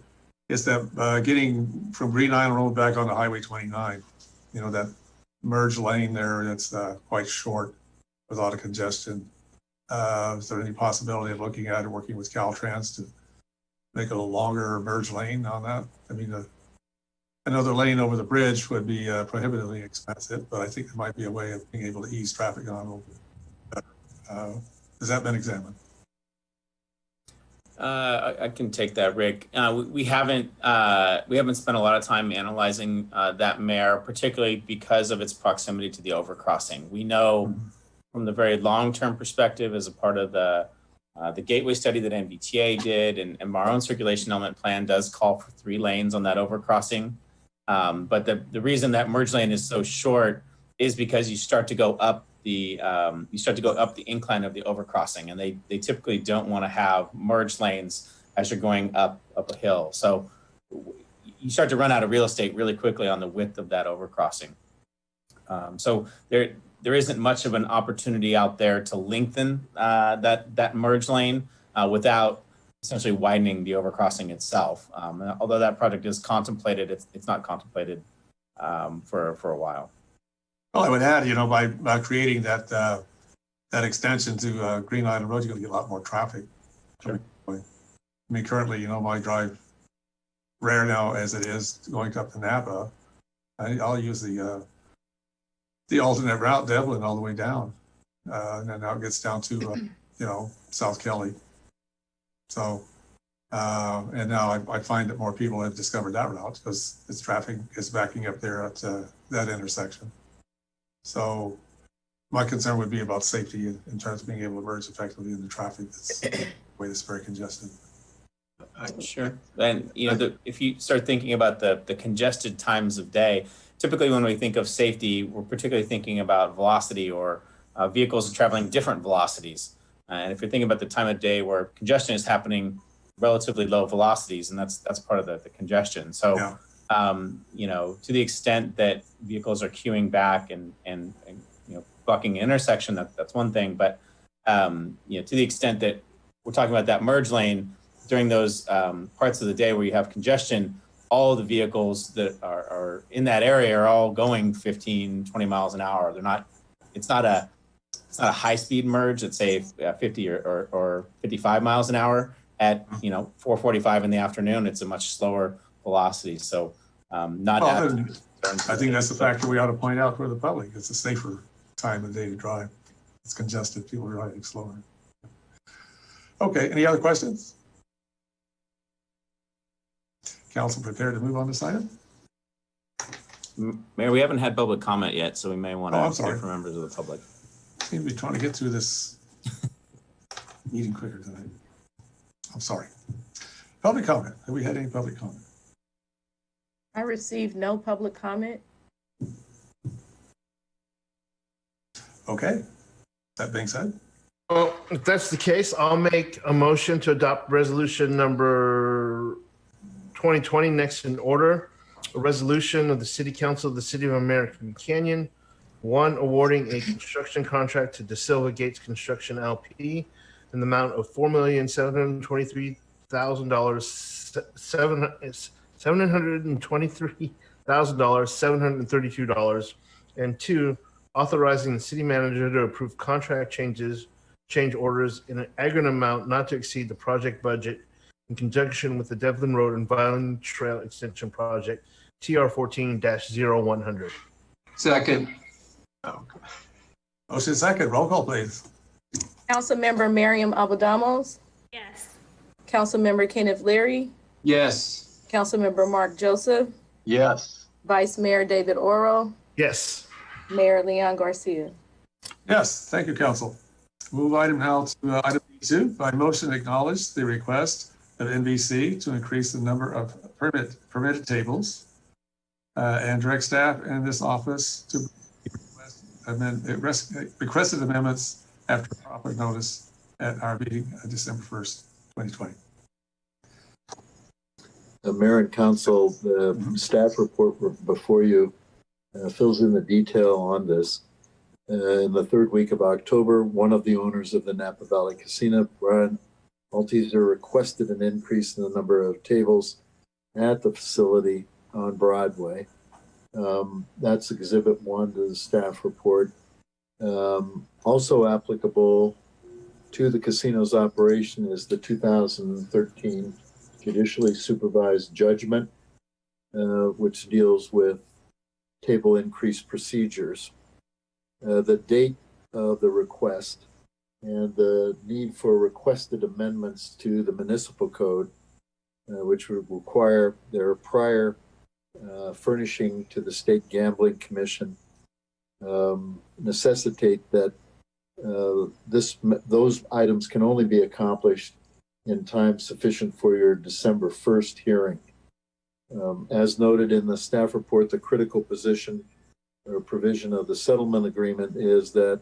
it's that getting from Green Island Road back onto Highway 29, you know, that merge lane there that's quite short with a lot of congestion. Is there any possibility of looking at it, working with Caltrans to make it a longer merge lane on that? I mean, another lane over the bridge would be prohibitively expensive, but I think there might be a way of being able to ease traffic on a little bit better. Has that been examined? I can take that, Rick. We haven't spent a lot of time analyzing that mare, particularly because of its proximity to the overcrossing. We know from the very long-term perspective, as a part of the gateway study that MBTA did, and our own circulation element plan does call for 3 lanes on that overcrossing. But the reason that merge lane is so short is because you start to go up the incline of the overcrossing, and they typically don't want to have merge lanes as you're going up a hill. So you start to run out of real estate really quickly on the width of that overcrossing. So there isn't much of an opportunity out there to lengthen that merge lane without essentially widening the overcrossing itself. Although that project is contemplated, it's not contemplated for a while. Well, I would add, you know, by creating that extension to Green Island Road, you're going to get a lot more traffic. Sure. I mean, currently, you know, my drive, rare now as it is, going up to Napa, I'll use the alternate route, Devlin, all the way down, and then now it gets down to you know, South Kelly. So, and now I find that more people have discovered that route because its traffic is backing up there at that intersection. So my concern would be about safety in terms of being able to merge effectively in the traffic that's the way that's very congested. Sure. And you know, if you start thinking about the congested times of day, typically when we think of safety, we're particularly thinking about velocity or vehicles traveling different velocities. And if you're thinking about the time of day where congestion is happening, relatively low velocities, and that's part of the congestion. So, yeah. You know, to the extent that vehicles are queuing back and you know, blocking an intersection, that's one thing. But you know, to the extent that we're talking about that merge lane during those parts of the day where you have congestion, all of the vehicles that are in that area are all going 15, 20 miles an hour. It's not a high speed merge at say 50 or 55 miles an hour at, you know, 4:45 in the afternoon. It's a much slower velocity. So I think that's the factor we ought to point out for the public. It's a safer time of day to drive. It's congested, people are driving slower. Okay, any other questions? Council prepared to move on this item? Mayor, we haven't had public comment yet, so we may want to hear from members of the public. Seem to be trying to get through this meeting quicker tonight. I'm sorry. Public comment. Have we had any public comment? I received no public comment. Okay. That being said. Well, if that's the case, I'll make a motion to adopt resolution number 2020 next in order. A resolution of the City Council of the City of American Canyon, 1, awarding a construction contract to De Silva Gates Construction LP in the amount of $4,723,000, $723,732, and 2, authorizing the city manager to approve contract change orders in an aggregate amount not to exceed the project budget in conjunction with the Devlin Road and Violin Trail Extension Project, TR 14-0100. Second. Motion second. Roll call, please. Councilmember Miriam Abadamos. Yes. Councilmember Kenneth Leary. Yes. Councilmember Mark Joseph. Yes. Vice Mayor David Oro. Yes. Mayor Leon Garcia. Yes, thank you, Council. Move item now to item B2. By motion, acknowledge the request of NBC to increase the number of permitted tables and direct staff in this office to requested amendments after proper notice at our meeting December 1st, 2020. Mayor and Council, the staff report before you fills in the detail on this. In the third week of October, one of the owners of the Napa Valley Casino, Brian Altizer, requested an increase in the number of tables at the facility on Broadway. That's Exhibit 1 to the staff report. Also applicable to the casino's operation is the 2013 judicially supervised judgment, which deals with table increase procedures. The date of the request and the need for requested amendments to the municipal code, which would require their prior furnishing to the State Gambling Commission, necessitate that those items can only be accomplished in time sufficient for your December 1st hearing. As noted in the staff report, the critical position or provision of the settlement agreement is that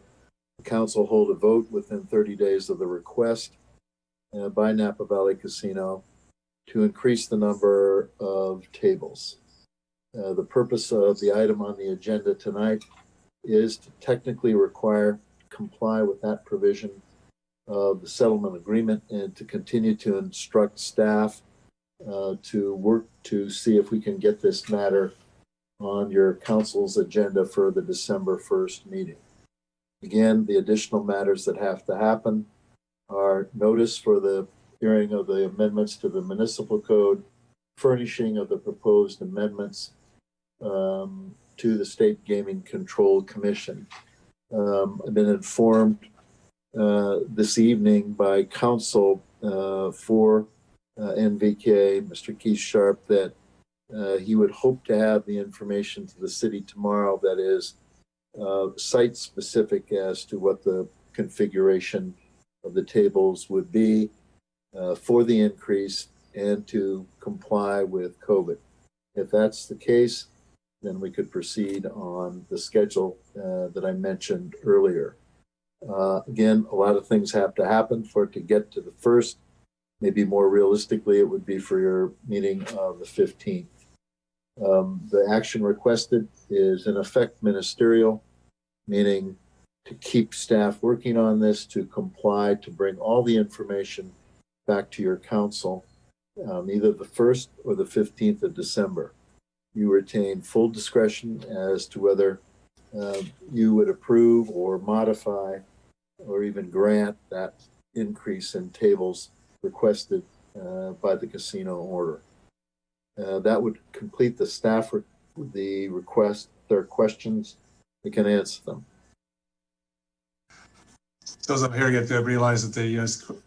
the council hold a vote within 30 days of the request by Napa Valley Casino to increase the number of tables. The purpose of the item on the agenda tonight is to technically comply with that provision of the settlement agreement and to continue to instruct staff to work to see if we can get this matter on your council's agenda for the December 1st meeting. Again, the additional matters that have to happen are notice for the hearing of the amendments to the municipal code, furnishing of the proposed amendments to the State Gaming Control Commission. I've been informed this evening by counsel for NVK, Mr. Keith Sharp, that he would hope to have the information to the city tomorrow that is site specific as to what the configuration of the tables would be for the increase and to comply with COVID. If that's the case, then we could proceed on the schedule that I mentioned earlier. Again, a lot of things have to happen for it to get to the 1st. Maybe more realistically, it would be for your meeting of the 15th. The action requested is in effect ministerial, meaning to keep staff working on this, to comply, to bring all the information back to your council, either the 1st or the 15th of December. You retain full discretion as to whether you would approve or modify or even grant that increase in tables requested by the casino order. That would complete the staff the request. If there are questions, we can answer them. So as I'm hearing it, I realize that the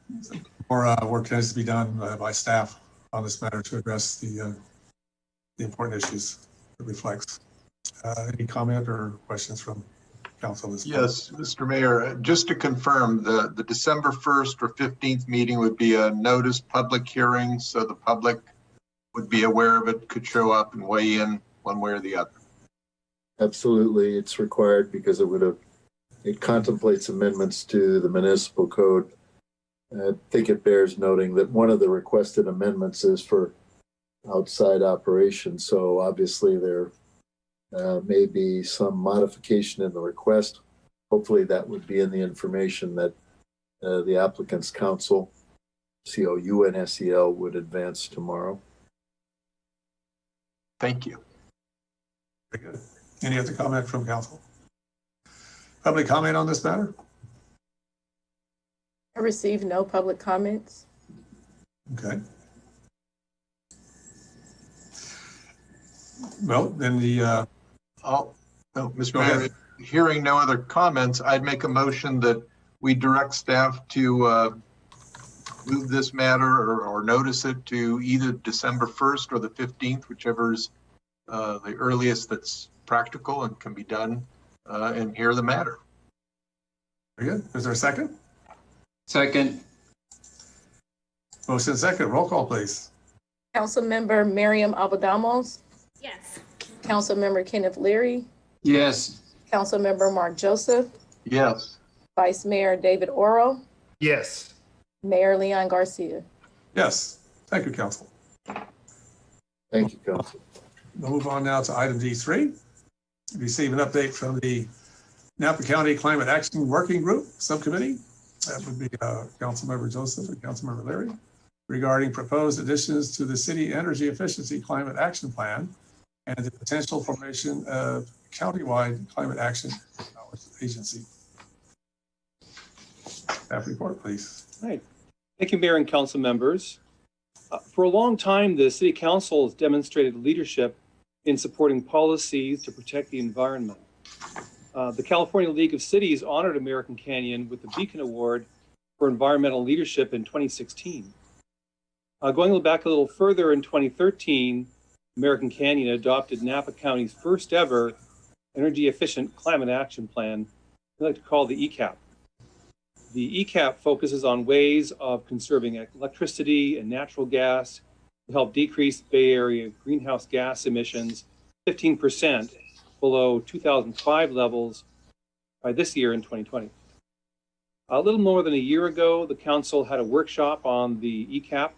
more work has to be done by staff on this matter to address the important issues it reflects. Any comment or questions from council? Yes, Mr. Mayor, just to confirm, the December 1st or 15th meeting would be a notice public hearing, so the public would be aware of it, could show up and weigh in one way or the other. Absolutely, it's required because it contemplates amendments to the municipal code. I think it bears noting that one of the requested amendments is for outside operations. So obviously there may be some modification in the request. Hopefully that would be in the information that the applicant's counsel, COU and SEL, would advance tomorrow. Thank you. Very good. Any other comment from council? Public comment on this matter? I received no public comments. Okay. Well, then Mr. Mayor, hearing no other comments, I'd make a motion that we direct staff to move this matter or notice it to either December 1st or the 15th, whichever is the earliest that's practical and can be done, and hear the matter. Very good. Is there a second? Second. Motion second. Roll call, please. Councilmember Miriam Abadamos. Yes. Councilmember Kenneth Leary. Yes. Councilmember Mark Joseph. Yes. Vice Mayor David Oro. Yes. Mayor Leon Garcia. Yes. Thank you, council. Thank you, council. We'll move on now to item D3. Receive an update from the Napa County Climate Action Working Group Subcommittee. That would be Councilmember Joseph and Councilmember Leary, regarding proposed additions to the City Energy Efficiency Climate Action Plan and the potential formation of countywide climate action agency. Staff report, please. All right. Thank you, Mayor and Council members. For a long time, the City Council has demonstrated leadership in supporting policies to protect the environment. The California League of Cities honored American Canyon with the Beacon Award for Environmental Leadership in 2016. Going back a little further, in 2013, American Canyon adopted Napa County's first ever energy efficient climate action plan, we like to call the ECAP. The ECAP focuses on ways of conserving electricity and natural gas to help decrease Bay Area greenhouse gas emissions 15% below 2005 levels by this year in 2020. A little more than a year ago, the council had a workshop on the ECAP,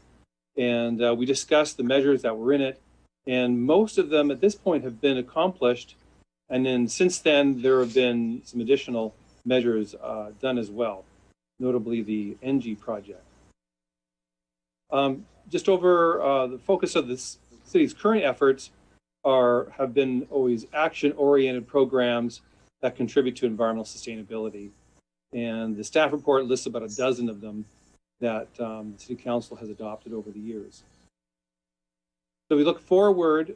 and we discussed the measures that were in it, and most of them at this point have been accomplished, and then since then there have been some additional measures done as well, notably the NG project. Just over the focus of the city's current efforts have been always action-oriented programs that contribute to environmental sustainability. And the staff report lists about a dozen of them that the City Council has adopted over the years. So we look forward,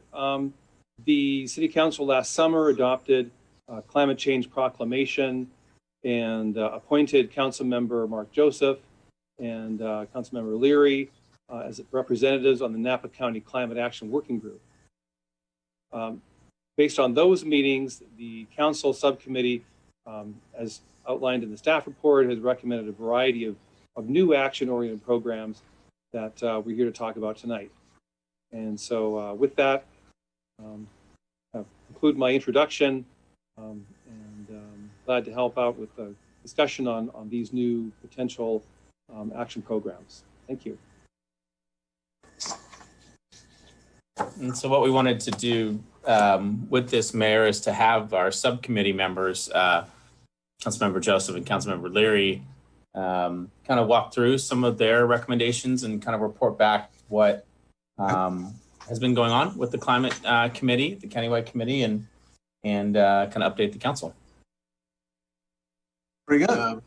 the City Council last summer adopted a climate change proclamation and appointed Council Member Mark Joseph and Council Member Leary as representatives on the Napa County Climate Action Working Group. Based on those meetings, the council subcommittee, as outlined in the staff report, has recommended a variety of new action-oriented programs that we're here to talk about tonight. And so with that, I'll conclude my introduction and glad to help out with the discussion on these new potential action programs. Thank you. And so what we wanted to do with this, Mayor, is to have our subcommittee members, Councilmember Joseph and Councilmember Leary, kind of walk through some of their recommendations and kind of report back what has been going on with the climate committee, the countywide committee, and kind of update the council. Very good. All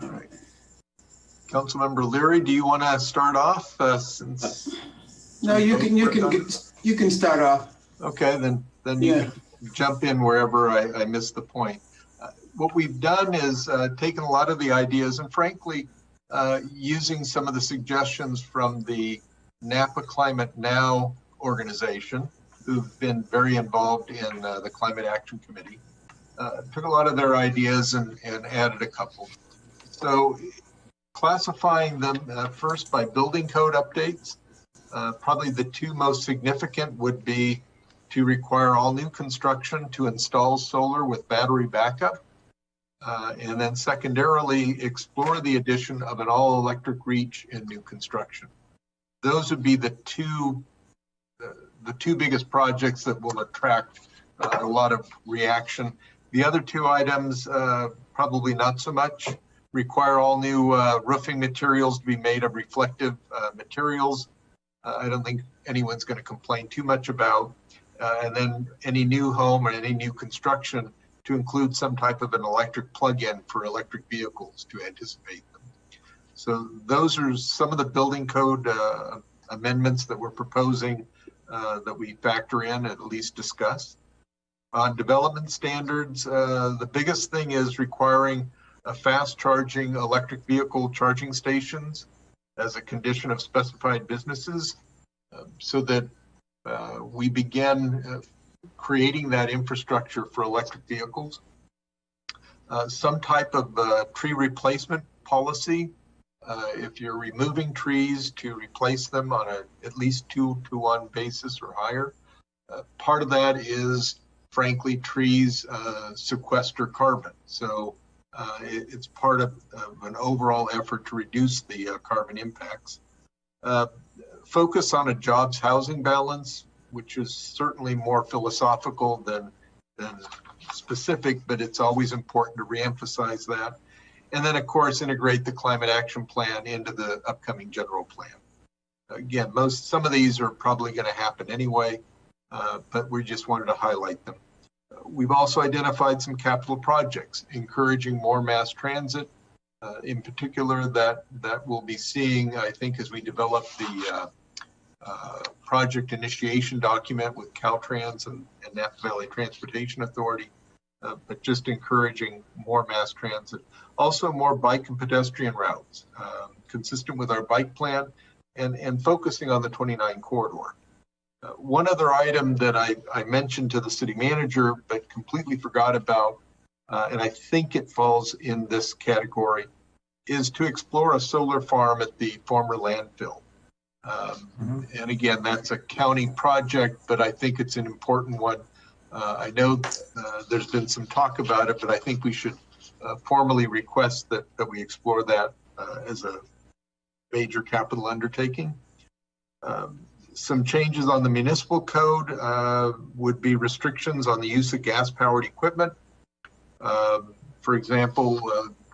right. Councilmember Leary, do you want to start off? Since No, you can start off. Okay, then you can jump in wherever I missed the point. What we've done is taken a lot of the ideas and frankly, using some of the suggestions from the Napa Climate Now organization, who've been very involved in the Climate Action Committee, took a lot of their ideas and added a couple. So classifying them first by building code updates, probably the two most significant would be to require all new construction to install solar with battery backup. And then secondarily, explore the addition of an all-electric reach in new construction. Those would be the two biggest projects that will attract a lot of reaction. The other two items, probably not so much. Require all new roofing materials to be made of reflective materials. I don't think anyone's going to complain too much about. And then any new home or any new construction to include some type of an electric plug-in for electric vehicles to anticipate them. So those are some of the building code amendments that we're proposing that we factor in, at least discuss. On development standards, the biggest thing is requiring a fast charging electric vehicle charging stations as a condition of specified businesses so that we begin creating that infrastructure for electric vehicles. Some type of tree replacement policy. If you're removing trees, to replace them on at least 2-to-1 basis or higher. Part of that is, frankly, trees sequester carbon. So it's part of an overall effort to reduce the carbon impacts. Focus on a jobs housing balance, which is certainly more philosophical than specific, but it's always important to reemphasize that. And then, of course, integrate the climate action plan into the upcoming general plan. Again, some of these are probably going to happen anyway, but we just wanted to highlight them. We've also identified some capital projects, encouraging more mass transit. In particular, that we'll be seeing, I think, as we develop the project initiation document with Caltrans and Napa Valley Transportation Authority, but just encouraging more mass transit. Also more bike and pedestrian routes, consistent with our bike plan and focusing on the 29 corridor. One other item that I mentioned to the city manager, but completely forgot about, and I think it falls in this category, is to explore a solar farm at the former landfill. And again, that's a county project, but I think it's an important one. I know there's been some talk about it, but I think we should formally request that we explore that as a major capital undertaking. Some changes on the municipal code would be restrictions on the use of gas-powered equipment. For example,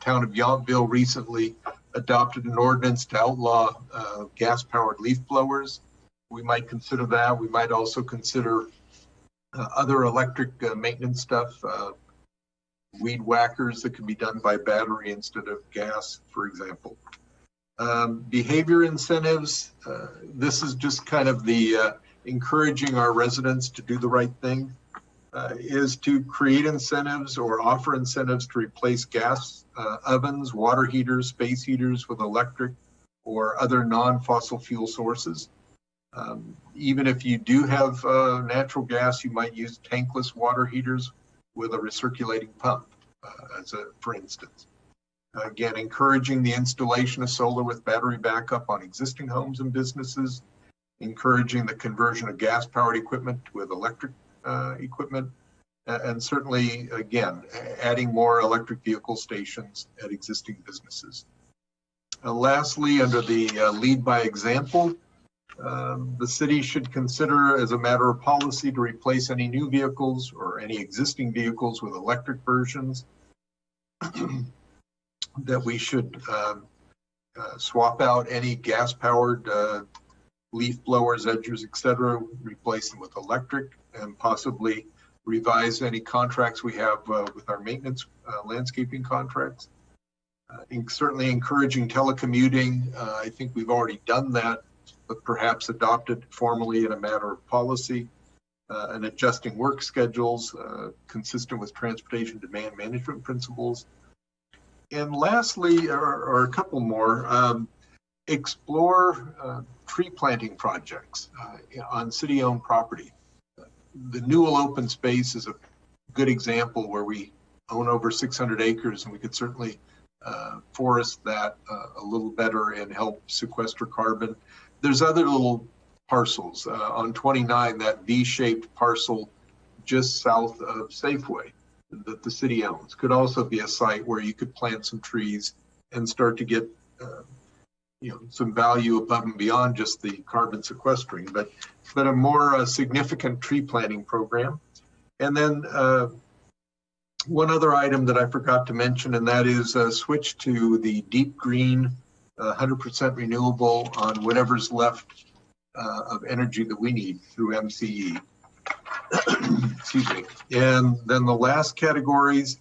town of Yountville recently adopted an ordinance to outlaw gas-powered leaf blowers. We might consider that. We might also consider other electric maintenance stuff, weed whackers that can be done by battery instead of gas, for example. Behavior incentives, this is just kind of the encouraging our residents to do the right thing, is to create incentives or offer incentives to replace gas ovens, water heaters, space heaters with electric or other non-fossil fuel sources. Even if you do have natural gas, you might use tankless water heaters with a recirculating pump, for instance. Again, encouraging the installation of solar with battery backup on existing homes and businesses, encouraging the conversion of gas-powered equipment with electric equipment, and certainly, again, adding more electric vehicle stations at existing businesses. Lastly, under the lead by example, the city should consider as a matter of policy to replace any new vehicles or any existing vehicles with electric versions. That we should swap out any gas-powered leaf blowers, edgers, etc., replace them with electric, and possibly revise any contracts we have with our maintenance landscaping contracts. Certainly encouraging telecommuting. I think we've already done that, but perhaps adopted formally in a matter of policy, and adjusting work schedules consistent with transportation demand management principles. And lastly, or a couple more, explore tree planting projects on city-owned property. The Newell open space is a good example where we own over 600 acres, and we could certainly forest that a little better and help sequester carbon. There's other little parcels on 29, that V-shaped parcel just south of Safeway that the city owns could also be a site where you could plant some trees and start to get some value above and beyond just the carbon sequestering, but a more significant tree planting program. And then one other item that I forgot to mention, and that is switch to the deep green, 100% renewable on whatever's left of energy that we need through MCE. Excuse me. And then the last categories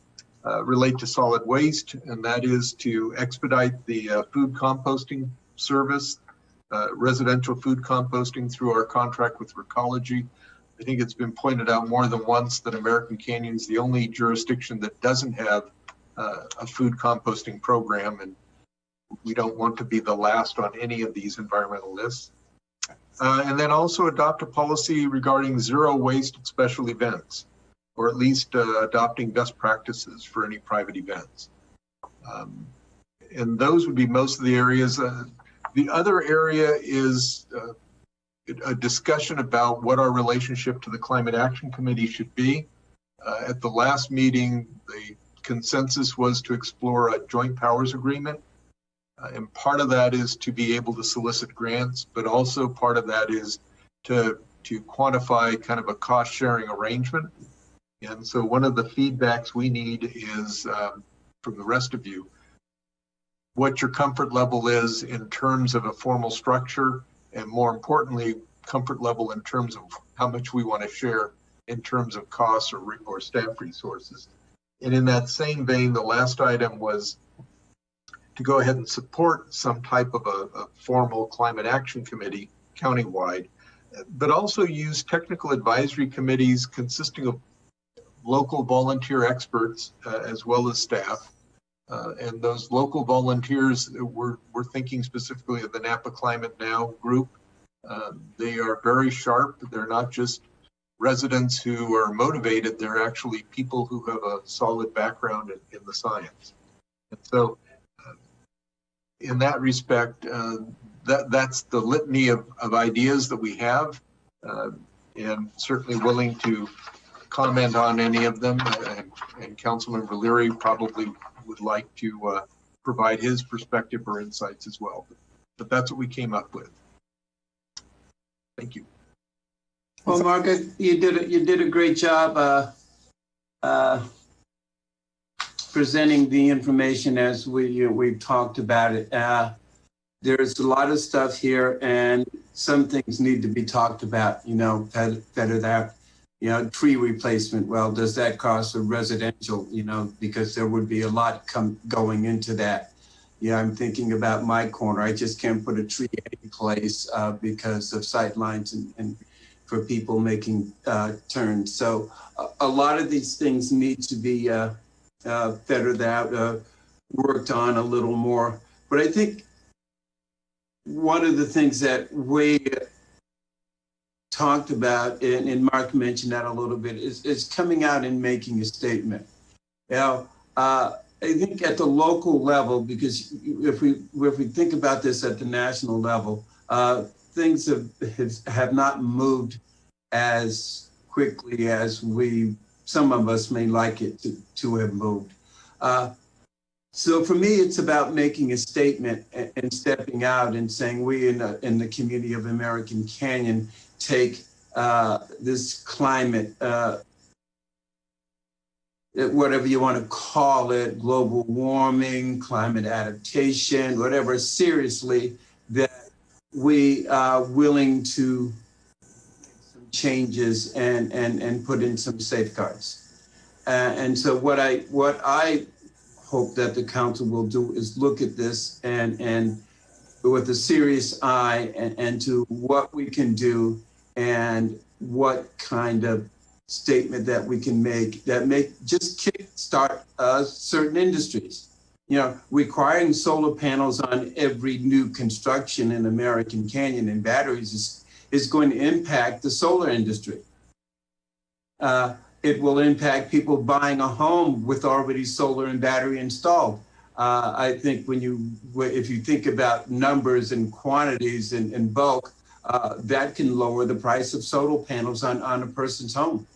relate to solid waste, and that is to expedite the food composting service, residential food composting through our contract with Recology. I think it's been pointed out more than once that American Canyon is the only jurisdiction that doesn't have a food composting program, and we don't want to be the last on any of these environmental lists. And then also adopt a policy regarding zero waste at special events, or at least adopting best practices for any private events. And those would be most of the areas. The other area is a discussion about what our relationship to the Climate Action Committee should be. At the last meeting, the consensus was to explore a joint powers agreement. And part of that is to be able to solicit grants, but also part of that is to quantify kind of a cost sharing arrangement. And so one of the feedbacks we need is from the rest of you, what your comfort level is in terms of a formal structure, and more importantly, comfort level in terms of how much we want to share in terms of costs or staff resources. And in that same vein, the last item was to go ahead and support some type of a formal climate action committee countywide, but also use technical advisory committees consisting of local volunteer experts as well as staff. And those local volunteers, we're thinking specifically of the Napa Climate Now group. They are very sharp. They're not just residents who are motivated, they're actually people who have a solid background in the science. And so in that respect, that's the litany of ideas that we have, and certainly willing to comment on any of them. And Councilmember Leary probably would like to provide his perspective or insights as well. But that's what we came up with. Thank you. Well, Margaret, you did a great job presenting the information as we've talked about it. There's a lot of stuff here, and some things need to be talked about. Better that. Tree replacement. Well, does that cost a residential? Because there would be a lot going into that. I'm thinking about my corner. I just can't put a tree in place because of sight lines and for people making turns. So a lot of these things need to be fettered out, worked on a little more. But I think one of the things that we talked about, and Mark mentioned that a little bit, is coming out and making a statement. I think at the local level, because if we think about this at the national level, things have not moved as quickly as some of us may like it to have moved. So for me, it's about making a statement and stepping out and saying we in the community of American Canyon take this climate, whatever you want to call it, global warming, climate adaptation, whatever, seriously, that we are willing to make some changes and put in some safeguards. And so what I hope that the council will do is look at this and with a serious eye and to what we can do and what kind of statement that we can make that just kickstart certain industries. Requiring solar panels on every new construction in American Canyon and batteries is going to impact the solar industry. It will impact people buying a home with already solar and battery installed. I think if you think about numbers and quantities in bulk, that can lower the price of solar panels on a person's home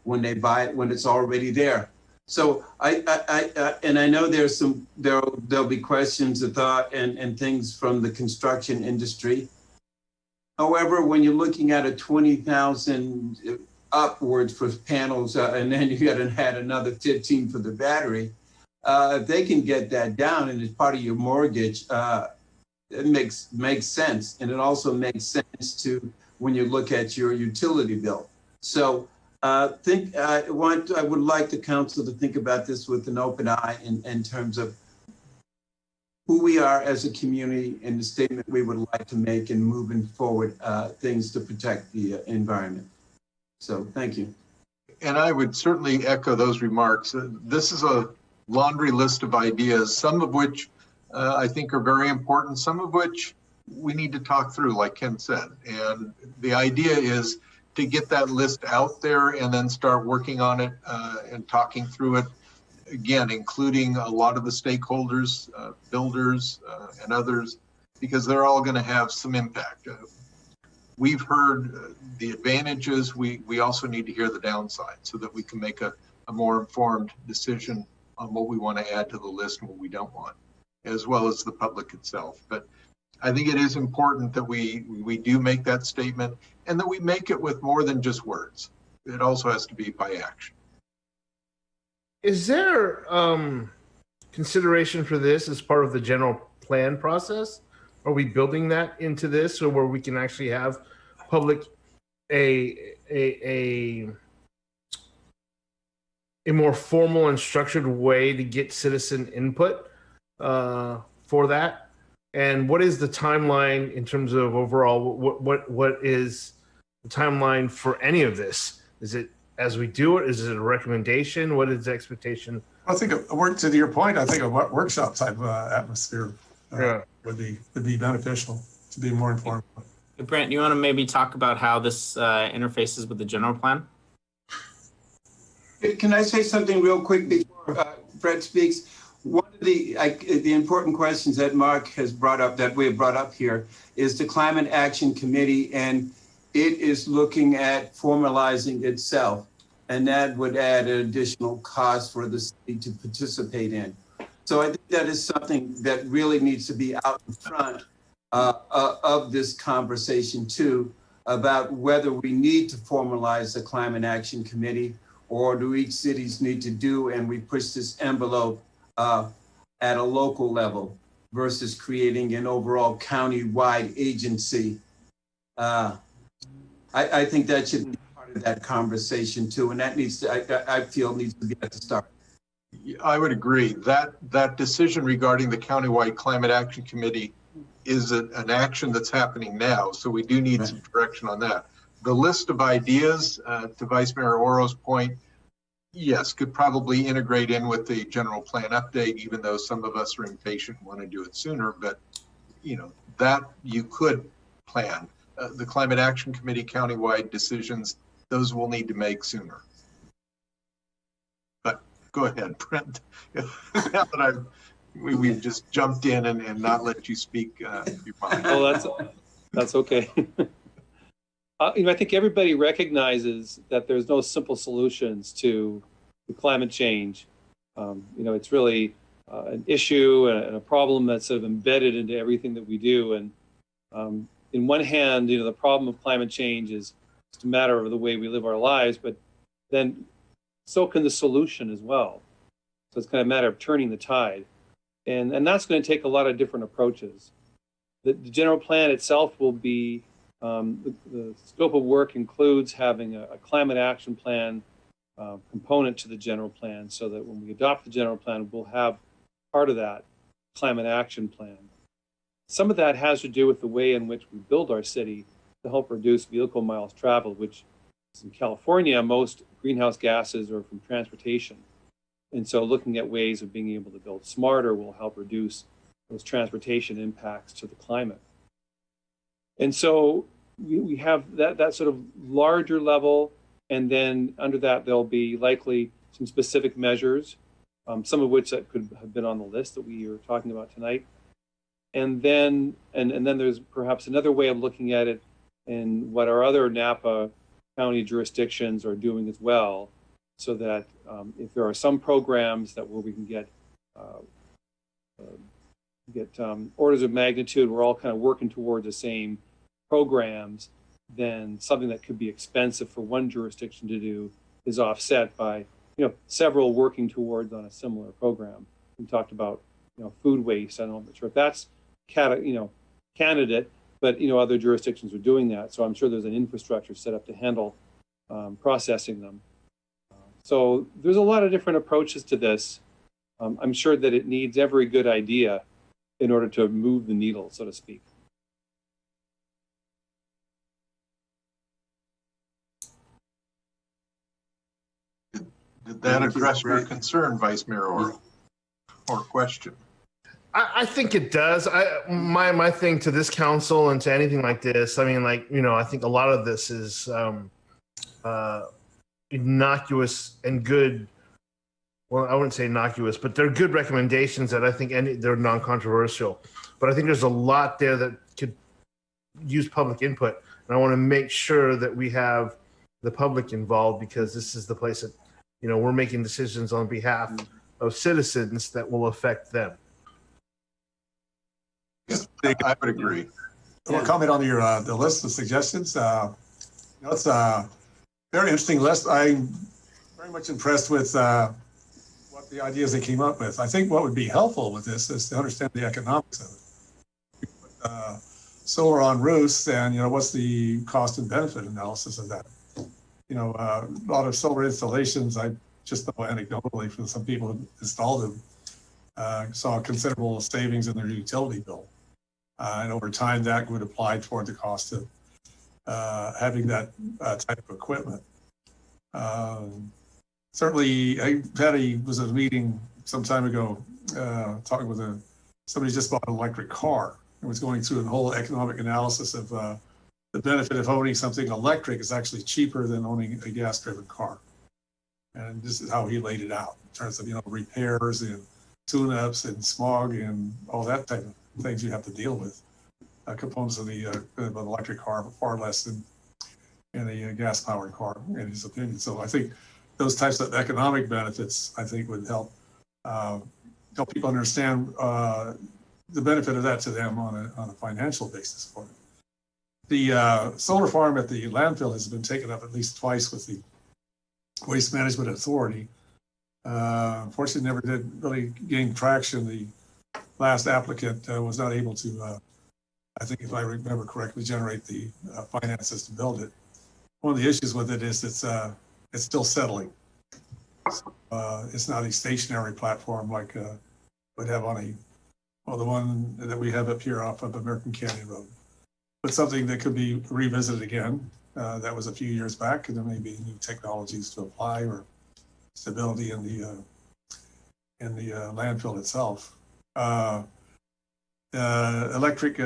when they buy it, when it's already there. So I know there'll be questions of thought and things from the construction industry. However, when you're looking at a 20,000 upwards for panels, and then you got to add another 15 for the battery, if they can get that down and it's part of your mortgage, it makes sense. And it also makes sense to when you look at your utility bill. So I would like the council to think about this with an open eye in terms of who we are as a community and the statement we would like to make in moving forward things to protect the environment. So thank you. And I would certainly echo those remarks. This is a laundry list of ideas, some of which I think are very important, some of which we need to talk through, like Ken said. And the idea is to get that list out there and then start working on it and talking through it, again, including a lot of the stakeholders, builders and others, because they're all going to have some impact. We've heard the advantages. We also need to hear the downside so that we can make a more informed decision on what we want to add to the list and what we don't want, as well as the public itself. But I think it is important that we do make that statement and that we make it with more than just words. it also has to be by action. Is there consideration for this as part of the general plan process? Are we building that into this, or where we can actually have public a more formal and structured way to get citizen input for that? And what is the timeline in terms of overall? What is the timeline for any of this? Is it as we do it? Is it a recommendation? What is the expectation? I think to your point, I think a workshop type atmosphere would be beneficial to be more informed. Brent, you want to maybe talk about how this interfaces with the general plan? Can I say something real quick before Brett speaks? One of the important questions that Mark has brought up, that we have brought up here, is the Climate Action Committee, and it is looking at formalizing itself, and that would add an additional cost for the city to participate in. So I think that is something that really needs to be out in front of this conversation too, about whether we need to formalize the Climate Action Committee, or do each cities need to do, and we push this envelope at a local level versus creating an overall county-wide agency. I think that should be part of that conversation too, and that needs to, I feel needs to be at the start. I would agree that decision regarding the countywide Climate Action Committee is an action that's happening now. So we do need some direction on that. The list of ideas, to Vice Mayor Oro's point, yes, could probably integrate in with the general plan update, even though some of us are impatient and want to do it sooner. But, that you could plan. The Climate Action Committee countywide decisions, those we'll need to make sooner. But go ahead, Brent. Now that we've just jumped in and not let you speak your mind. Oh, that's okay. I think everybody recognizes that there's no simple solutions to climate change. It's really an issue and a problem that's sort of embedded into everything that we do. And in one hand, the problem of climate change is just a matter of the way we live our lives, but then so can the solution as well. So it's kind of a matter of turning the tide. And that's going to take a lot of different approaches. The general plan itself will be, the scope of work includes having a climate action plan component to the general plan, so that when we adopt the general plan, we'll have part of that climate action plan. Some of that has to do with the way in which we build our city to help reduce vehicle miles traveled, which is in California, most greenhouse gases are from transportation. And so looking at ways of being able to build smarter will help reduce those transportation impacts to the climate. And so we have that sort of larger level, and then under that there'll be likely some specific measures, some of which that could have been on the list that we are talking about tonight. And then there's perhaps another way of looking at it, and what our other Napa County jurisdictions are doing as well, so that if there are some programs that where we can get orders of magnitude, we're all kind of working towards the same programs, then something that could be expensive for one jurisdiction to do is offset by several working towards on a similar program. We talked about food waste. I'm not sure if that's candidate, but other jurisdictions are doing that. So I'm sure there's an infrastructure set up to handle processing them. So there's a lot of different approaches to this. I'm sure that it needs every good idea in order to move the needle, so to speak. Did that address your concern, Vice Mayor Oro, or question? I think it does. My thing to this council and to anything like this, I mean, I think a lot of this is innocuous and good. Well, I wouldn't say innocuous, but they're good recommendations that I think they're non-controversial. But I think there's a lot there that could use public input. And I want to make sure that we have the public involved, because this is the place that, we're making decisions on behalf of citizens that will affect them. I would agree. We'll comment on your the list of suggestions. It's Very interesting list. I'm very much impressed with what the ideas they came up with. I think what would be helpful with this is to understand the economics of it. Solar on roofs, and what's the cost and benefit analysis of that? A lot of solar installations, I just know anecdotally from some people who installed them, saw considerable savings in their utility bill. And over time, that would apply toward the cost of having that type of equipment. Certainly, Patty was at a meeting some time ago talking with somebody who just bought an electric car and was going through a whole economic analysis of the benefit of owning something electric is actually cheaper than owning a gas-driven car. And this is how he laid it out in terms of repairs and tune-ups and smog and all that type of things you have to deal with. Components of the an electric car, but far less than in a gas-powered car, in his opinion. So I think those types of economic benefits, I think, would help people understand the benefit of that to them on a financial basis for them. The solar farm at the landfill has been taken up at least twice with the Waste Management Authority. Unfortunately, never did really gain traction. The last applicant was not able to, I think if I remember correctly, generate the finances to build it. One of the issues with it is it's still settling. It's not a stationary platform like would have on the one that we have up here off of American Canyon Road, but something that could be revisited again. That was a few years back, and there may be new technologies to apply or stability in the landfill itself. Electric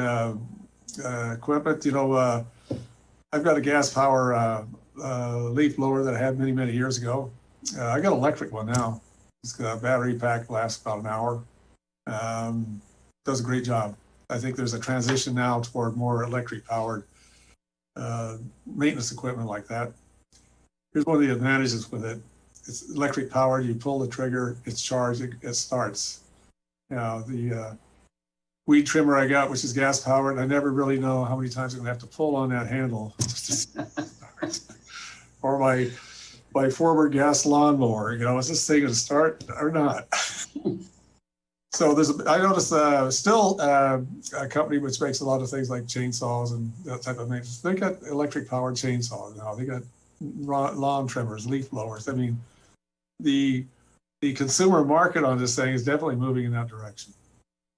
equipment, I've got a gas power leaf blower that I had many, many years ago. I got an electric one now. It's got a battery pack, lasts about an hour. Does a great job. I think there's a transition now toward more electric powered maintenance equipment like that. Here's one of the advantages with it. It's electric powered. You pull the trigger, it's charged, it starts. The weed trimmer I got, which is gas powered, I never really know how many times I'm gonna have to pull on that handle to start. Or my former gas lawnmower, is this thing gonna start or not? So I noticed still a company which makes a lot of things like chainsaws and that type of maintenance. They got electric powered chainsaws now. They got lawn trimmers, leaf blowers. I mean, the consumer market on this thing is definitely moving in that direction.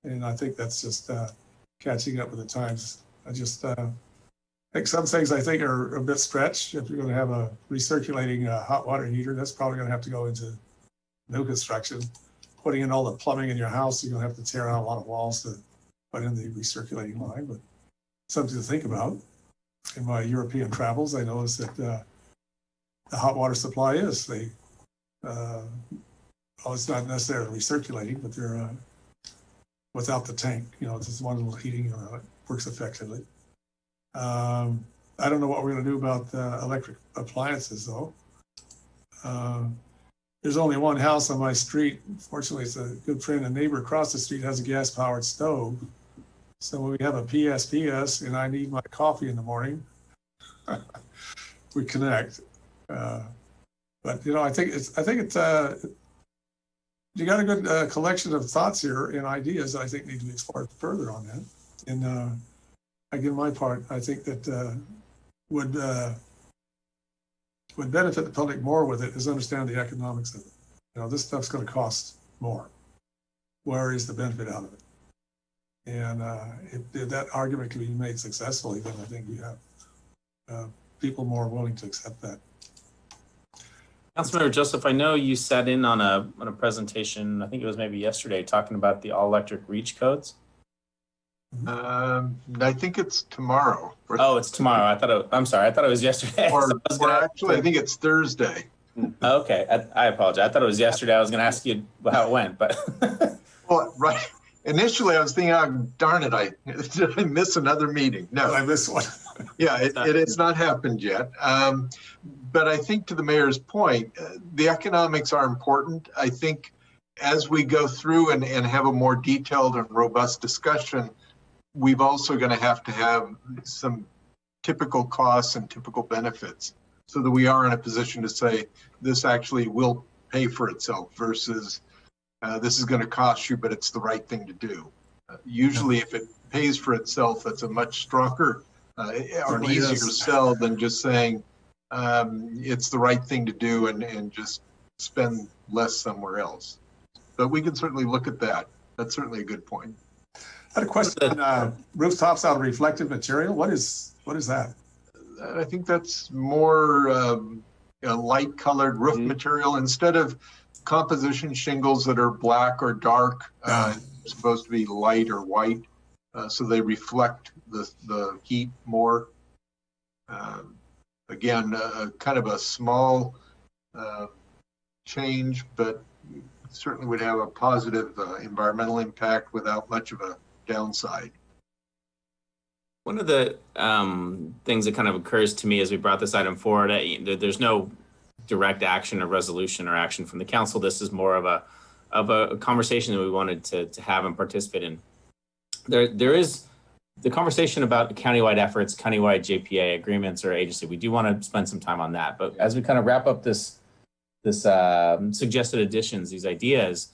And I think that's just catching up with the times. I just think some things I think are a bit stretched. If you're going to have a recirculating hot water heater, that's probably going to have to go into new construction. Putting in all the plumbing in your house, you're going to have to tear out a lot of walls to put in the recirculating line, but something to think about. In my European travels, I noticed that the hot water supply is, it's not necessarily recirculating, but they're without the tank, it's just one little heating, it works effectively. I don't know what we're going to do about electric appliances though. There's only one house on my street. Fortunately, it's a good friend and neighbor across the street has a gas-powered stove. So when we have a PSPS and I need my coffee in the morning, we connect. But I think you got a good collection of thoughts here and ideas that I think need to be explored further on that. And again, my part, I think that would benefit the public more with it is understand the economics of it. This stuff's going to cost more. Where is the benefit out of it? And if that argument can be made successfully, then I think you have people more willing to accept that. Councilmember Joseph, I know you sat in on a presentation, I think it was maybe yesterday, talking about the all-electric reach codes. I think it's tomorrow. Oh, it's tomorrow. I'm sorry. I thought it was yesterday. I think it's Thursday. Okay. I apologize. I thought it was yesterday. I was going to ask you how it went, but. Well, right. Initially, I was thinking, oh, darn it, did I miss another meeting? No. I missed one. Yeah, it has not happened yet. But I think to the mayor's point, the economics are important. I think as we go through and have a more detailed and robust discussion, we've also going to have some typical costs and typical benefits so that we are in a position to say this actually will pay for itself versus this is going to cost you, but it's the right thing to do. Usually, if it pays for itself, that's a much stronger or an easier sell than just saying it's the right thing to do and just spend less somewhere else. But we can certainly look at that. That's certainly a good point. I had a question on rooftops out of reflective material. What is that? I think that's more a light colored roof material instead of composition shingles that are black or dark. Supposed to be light or white, so they reflect the heat more. Again, kind of a small change, but certainly would have a positive environmental impact without much of a downside. One of the things that kind of occurs to me as we brought this item forward, there's no direct action or resolution or action from the council. This is more of a conversation that we wanted to have and participate in. There is the conversation about countywide efforts, countywide JPA agreements or agency. We do want to spend some time on that. But as we kind of wrap up this suggested additions, these ideas,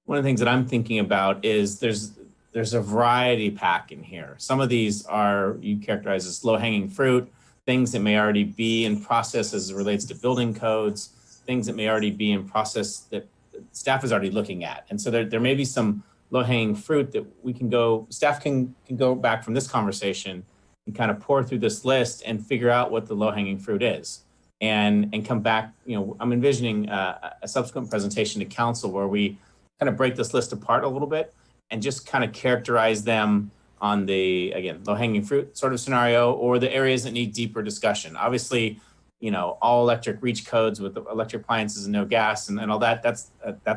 one of the things that I'm thinking about is there's a variety pack in here. Some of these are you characterize as low-hanging fruit, things that may already be in process as it relates to building codes, things that may already be in process that staff is already looking at. And so there may be some low-hanging fruit that we can go, staff can go back from this conversation and kind of pour through this list and figure out what the low-hanging fruit is. And come back, I'm envisioning a subsequent presentation to council where we kind of break this list apart a little bit and just kind of characterize them on the, again, low-hanging fruit sort of scenario or the areas that need deeper discussion. Obviously, all electric reach codes with electric appliances and no gas and all that, that's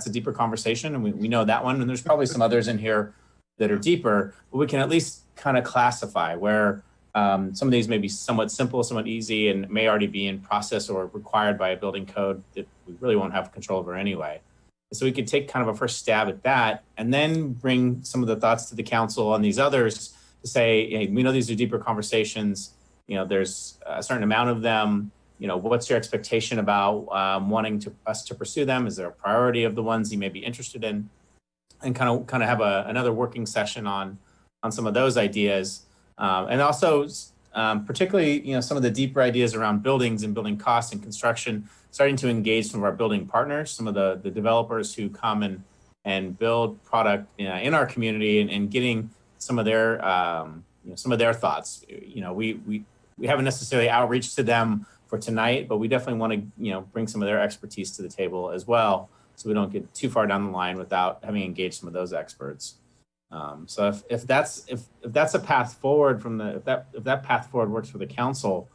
a deeper conversation. And we know that one. And there's probably some others in here that are deeper, but we can at least kind of classify where some of these may be somewhat simple, somewhat easy, and may already be in process or required by a building code that we really won't have control over anyway. So we could take kind of a first stab at that and then bring some of the thoughts to the council on these others to say, hey, we know these are deeper conversations. There's a certain amount of them. What's your expectation about wanting us to pursue them? Is there a priority of the ones you may be interested in? And kind of have another working session on some of those ideas. And also, particularly, some of the deeper ideas around buildings and building costs and construction, starting to engage some of our building partners, some of the developers who come and build product in our community and getting some of their thoughts. We haven't necessarily outreached to them for tonight, but we definitely want to bring some of their expertise to the table as well, so we don't get too far down the line without having engaged some of those experts. So if that's a path forward if that path forward works for the council,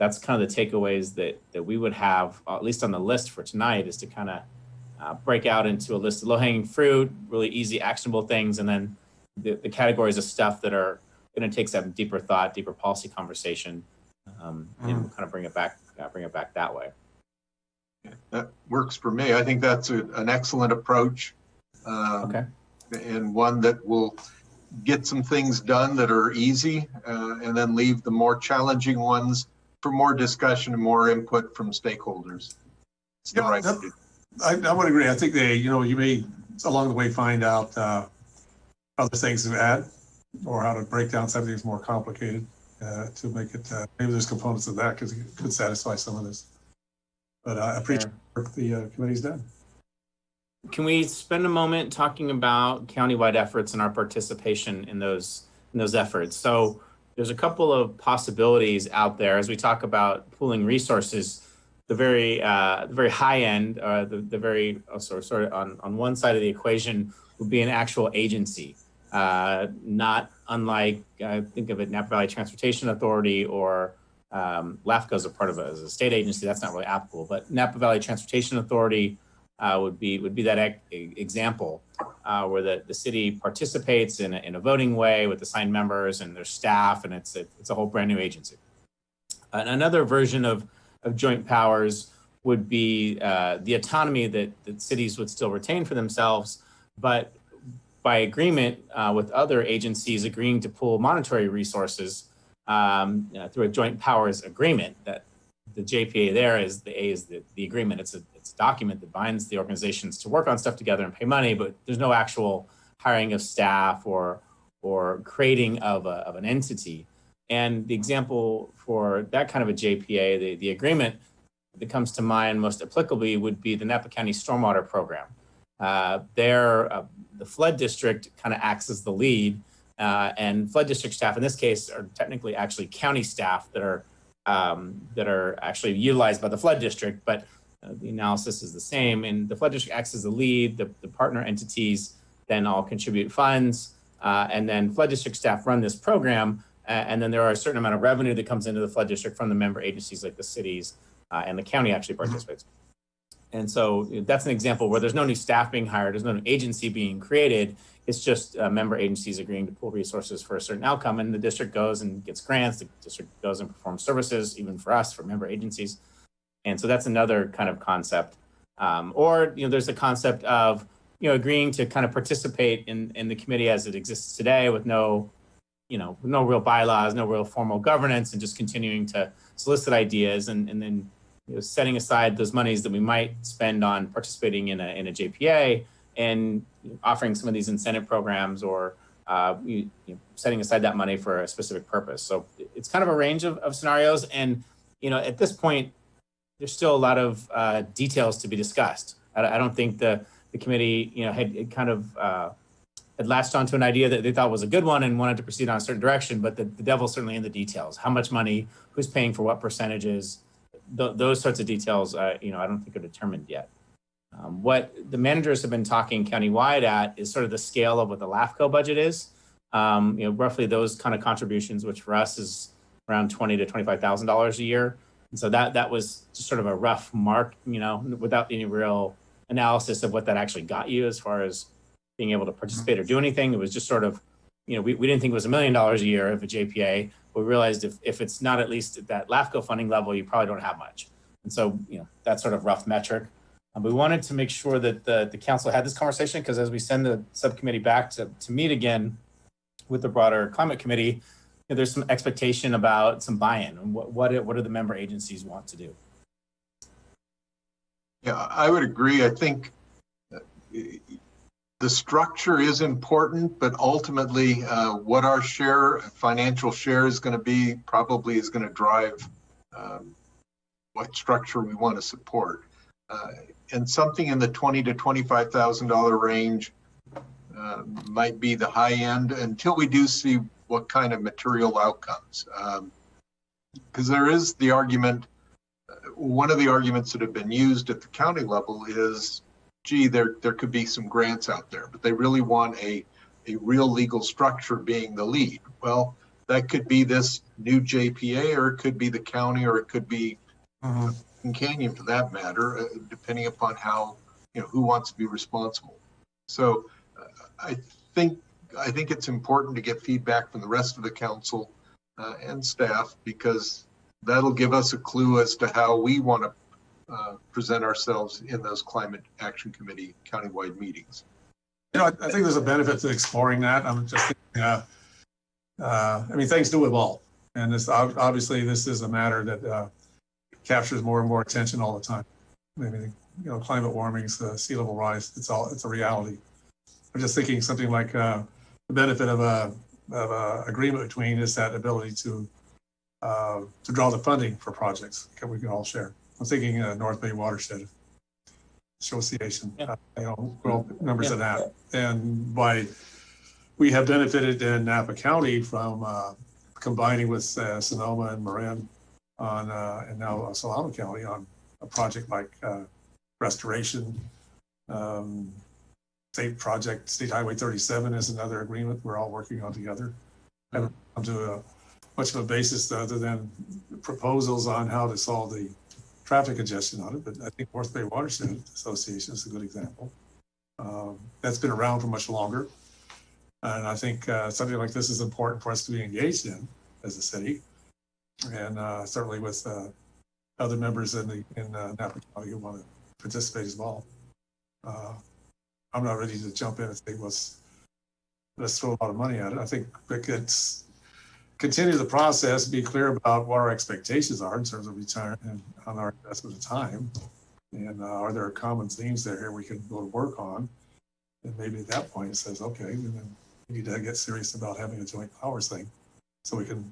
that's kind of the takeaways that we would have, at least on the list for tonight, is to kind of break out into a list of low-hanging fruit, really easy, actionable things, and then the categories of stuff that are going to take some deeper thought, deeper policy conversation, and we'll kind of bring it back that way. That works for me. I think that's an excellent approach. Okay. And one that will get some things done that are easy, and then leave the more challenging ones for more discussion and more input from stakeholders. It's the right thing. I would agree. I think you may along the way find out other things to add or how to break down something that's more complicated to make it, maybe there's components of that because it could satisfy some of this. But I appreciate the work the committee's done. Can we spend a moment talking about countywide efforts and our participation in those efforts? So there's a couple of possibilities out there as we talk about pooling resources. The very high end, the very sort of on one side of the equation would be an actual agency, not unlike think of it Napa Valley Transportation Authority or LAFCO is a part of it as a state agency. That's not really applicable, but Napa Valley Transportation Authority would be that example where the city participates in a voting way with assigned members and their staff, and it's a whole brand new agency. Another version of joint powers would be the autonomy that cities would still retain for themselves, but by agreement with other agencies agreeing to pool monetary resources through a joint powers agreement that the JPA there is the A is the agreement. It's a document that binds the organizations to work on stuff together and pay money, but there's no actual hiring of staff or creating of an entity. And the example for that kind of a JPA, the agreement that comes to mind most applicably would be the Napa County Stormwater Program. The flood district kind of acts as the lead, and flood district staff in this case are technically actually county staff that are actually utilized by the flood district, but the analysis is the same. And the flood district acts as the lead. The partner entities then all contribute funds, and then flood district staff run this program. And then there are a certain amount of revenue that comes into the flood district from the member agencies like the cities, and the county actually participates. And so that's an example where there's no new staff being hired, there's no new agency being created. It's just member agencies agreeing to pool resources for a certain outcome, and the district goes and gets grants. The district goes and performs services, even for us, for member agencies. And so that's another kind of concept. Or there's a concept of agreeing to kind of participate in the committee as it exists today with no real bylaws, no real formal governance, and just continuing to solicit ideas and then setting aside those monies that we might spend on participating in a JPA and offering some of these incentive programs or setting aside that money for a specific purpose. So it's kind of a range of scenarios. And, at this point, there's still a lot of details to be discussed. I don't think the committee, had latched onto an idea that they thought was a good one and wanted to proceed on a certain direction, but the devil's certainly in the details. How much money, who's paying for what percentages, those sorts of details, I don't think are determined yet. What the managers have been talking countywide at is sort of the scale of what the LAFCO budget is. Roughly those kind of contributions, which for us is around $20,000 to $25,000 a year. And so that was just sort of a rough mark, without any real analysis of what that actually got you as far as being able to participate or do anything. It was just sort of, we didn't think it was $1 million a year of a JPA. We realized if it's not at least at that LAFCO funding level, you probably don't have much. And so, that's sort of rough metric. We wanted to make sure that the council had this conversation because as we send the subcommittee back to meet again with the broader climate committee, there's some expectation about some buy-in and what do the member agencies want to do. Yeah, I would agree. I think the structure is important, but ultimately what our financial share is going to be probably is going to drive what structure we want to support. And something in the $20,000 to $25,000 range might be the high end until we do see what kind of material outcomes. Because there is the argument, one of the arguments that have been used at the county level is, gee, there could be some grants out there, but they really want a real legal structure being the lead. Well, that could be this new JPA, or it could be the county, or it could be Canyon for that matter, depending upon how, who wants to be responsible. So I think it's important to get feedback from the rest of the council and staff, because that'll give us a clue as to how we want to present ourselves in those climate action committee countywide meetings. I think there's a benefit to exploring that. I'm just thinking, things do evolve, and this obviously this is a matter that captures more and more attention all the time. Climate warming, sea level rise, it's a reality. I'm just thinking something like the benefit of a agreement between is that ability to draw the funding for projects that we can all share. I'm thinking North Bay Watershed Association, world numbers of that. And we have benefited in Napa County from combining with Sonoma and Marin and now Solano County on a project like restoration. State project, State Highway 37 is another agreement we're all working on together. I haven't come to much of a basis other than proposals on how to solve the traffic congestion on it, but I think North Bay Watershed Association is a good example. That's been around for much longer. And I think something like this is important for us to be engaged in as a city, and certainly with other members in Napa County who want to participate as well. I'm not ready to jump in and say let's throw a lot of money at it. I think it's continue the process, be clear about what our expectations are in terms of return and on our investment of time. And are there common themes there here we can go to work on? And maybe at that point it says, okay, then we need to get serious about having a joint powers thing so we can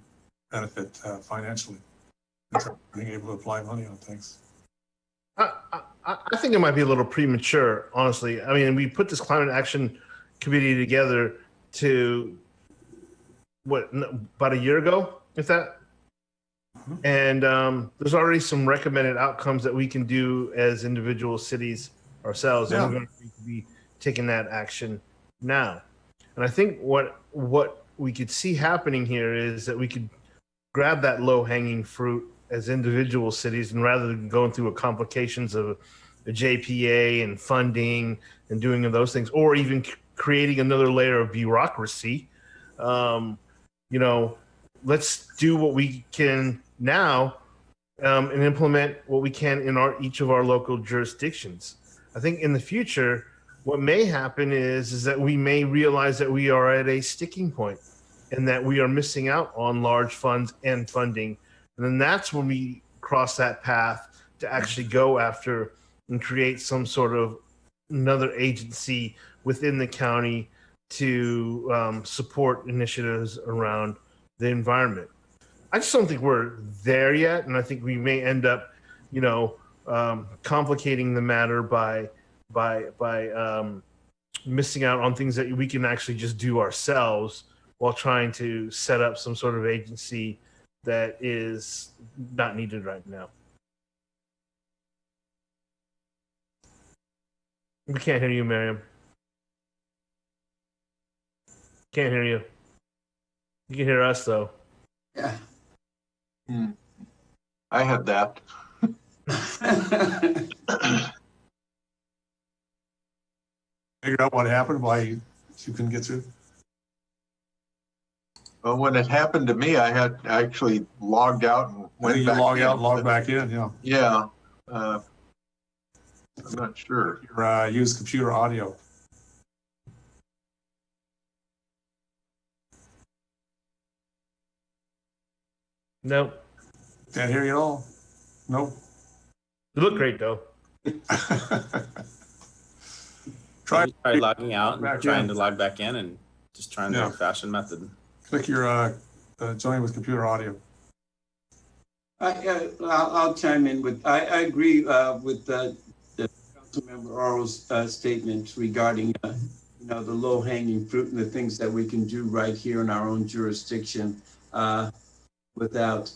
benefit financially in terms of being able to apply money on things. I think it might be a little premature, honestly. I mean, we put this climate action committee together to about a year ago, if that. And there's already some recommended outcomes that we can do as individual cities ourselves, and we're going to be taking that action now. And I think what we could see happening here is that we could grab that low-hanging fruit as individual cities, and rather than going through the complications of the JPA and funding and doing those things, or even creating another layer of bureaucracy, let's do what we can now and implement what we can in each of our local jurisdictions. I think in the future, what may happen is that we may realize that we are at a sticking point and that we are missing out on large funds and funding. And then that's when we cross that path to actually go after and create some sort of another agency within the county to support initiatives around the environment. I just don't think we're there yet, and I think we may end up, complicating the matter by missing out on things that we can actually just do ourselves while trying to set up some sort of agency that is not needed right now. We can't hear you, Miriam. Can't hear you. You can hear us, though. Yeah. I had that. Figure out what happened, why you couldn't get through? Well, when it happened to me, I had actually logged out and went back in. Log out, log back in, yeah. Yeah. I'm not sure. Use computer audio. Nope. Can't hear you at all. Nope. You look great, though. Try logging out and trying to log back in and just trying the old-fashioned method. Click your join with computer audio. I'll chime in with. I agree with the Councilmember Orrell's statement regarding the low-hanging fruit and the things that we can do right here in our own jurisdiction without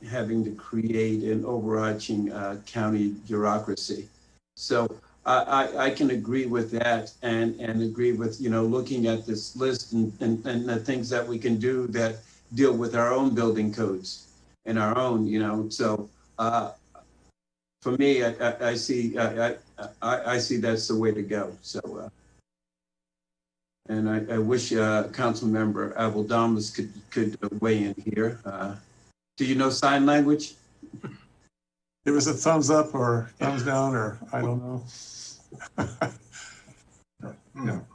having to create an overarching county bureaucracy. So I can agree with that and agree with, looking at this list and the things that we can do that deal with our own building codes and our own, so for me, I see that's the way to go. So, and I wish Councilmember Aveldamas could weigh in here. Do you know sign language? Give us a thumbs up or thumbs down, or I don't know.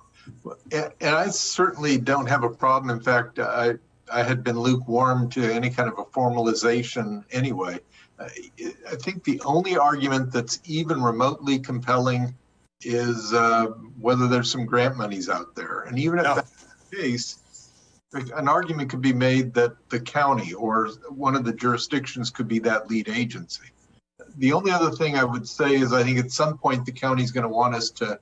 And I certainly don't have a problem. In fact, I had been lukewarm to any kind of a formalization anyway. I think the only argument that's even remotely compelling is whether there's some grant monies out there. And even if that's the case, an argument could be made that the county or one of the jurisdictions could be that lead agency. The only other thing I would say is I think at some point the county is going to want us to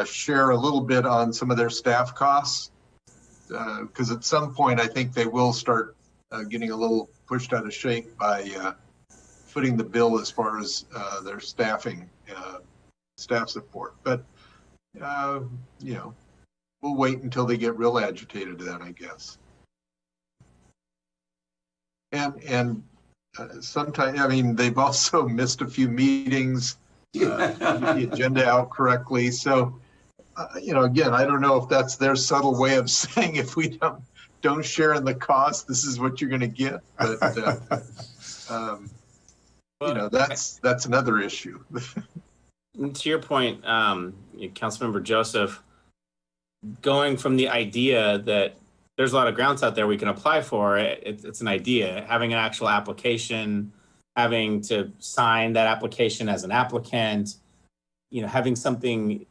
share a little bit on some of their staff costs, because at some point I think they will start getting a little pushed out of shape by footing the bill as far as their staff support. But we'll wait until they get real agitated then, I guess. And sometimes, I mean, they've also missed a few meetings, the agenda out correctly. So, again, I don't know if that's their subtle way of saying if we don't share in the cost, this is what you're going to get. But, that's another issue. To your point, Councilmember Joseph, going from the idea that there's a lot of grants out there we can apply for. It's an idea. Having an actual application, having to sign that application as an applicant, having something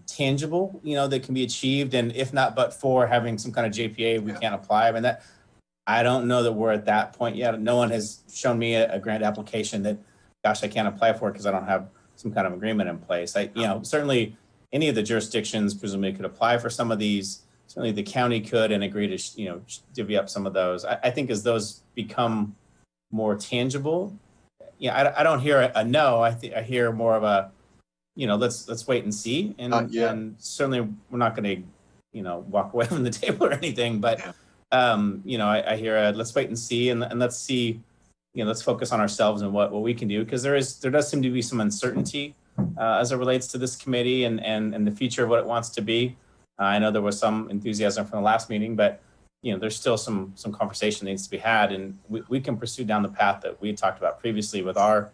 tangible, that can be achieved, and if not, but for having some kind of JPA, we can't apply. I mean, I don't know that we're at that point yet. No one has shown me a grant application that, gosh, I can't apply for it because I don't have some kind of agreement in place. Certainly any of the jurisdictions presumably could apply for some of these. Certainly the county could and agree to, divvy up some of those. I think as those become more tangible, I don't hear a no. I hear more of a, let's wait and see. And certainly we're not going to, walk away from the table or anything, but, I hear a let's wait and see, and let's see, let's focus on ourselves and what we can do. Because there does seem to be some uncertainty as it relates to this committee and the future of what it wants to be. I know there was some enthusiasm from the last meeting, but there's still some conversation that needs to be had, and we can pursue down the path that we talked about previously with our,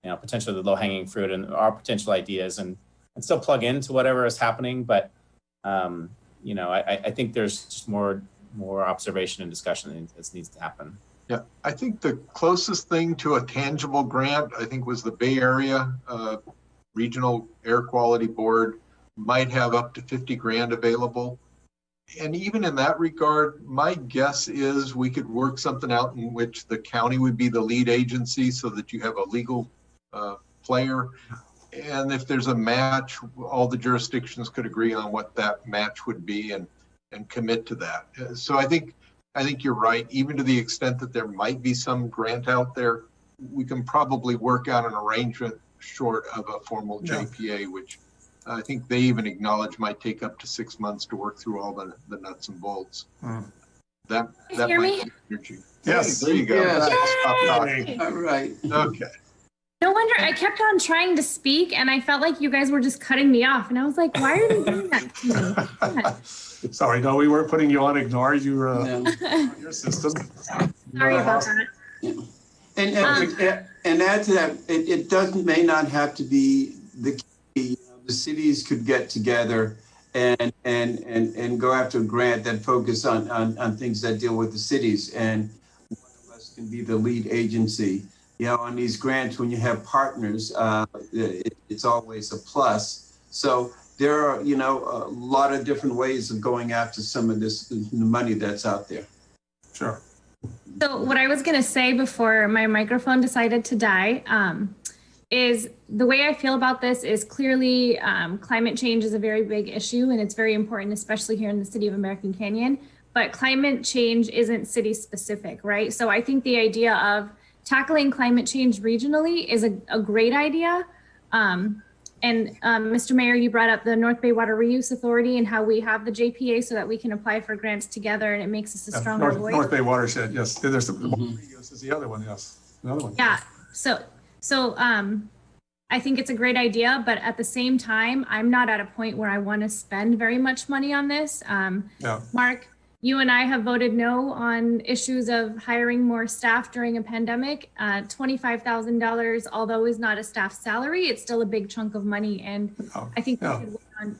potentially the low-hanging fruit and our potential ideas, and still plug into whatever is happening. But I think there's just more observation and discussion that needs to happen. Yeah, I think the closest thing to a tangible grant, I think, was the Bay Area Regional Air Quality Board might have up to 50 grand available. And even in that regard, my guess is we could work something out in which the county would be the lead agency so that you have a legal player. And if there's a match, all the jurisdictions could agree on what that match would be and commit to that. So I think you're right. Even to the extent that there might be some grant out there, we can probably work out an arrangement short of a formal JPA, which I think they even acknowledge might take up to 6 months to work through all the nuts and bolts. That hear me? Be energy. Yes. Hey, there you go. Yes. Stop talking. All right. Okay. No wonder I kept on trying to speak, and I felt like you guys were just cutting me off, and I was like, why are you doing that to me? God. Sorry, no, we weren't putting you on ignore. Your system. Sorry about that. And add to that, it may not have to be the key. The cities could get together and go after a grant that focus on things that deal with the cities, and one of us can be the lead agency. On these grants, when you have partners, it's always a plus. So there are, a lot of different ways of going after some of this money that's out there. Sure. So what I was going to say before my microphone decided to die is the way I feel about this is clearly climate change is a very big issue, and it's very important, especially here in the city of American Canyon. But climate change isn't city specific, right? So I think the idea of tackling climate change regionally is a great idea. Mr. Mayor, you brought up the North Bay Water Reuse Authority and how we have the JPA so that we can apply for grants together, and it makes us a stronger voice. North Bay Watershed, yes. There's the reuse is the other one, yes. Another one. Yeah. So I think it's a great idea, but at the same time, I'm not at a point where I want to spend very much money on this. Mark, you and I have voted no on issues of hiring more staff during a pandemic. $25,000, although is not a staff salary, it's still a big chunk of money. And I think we could work on.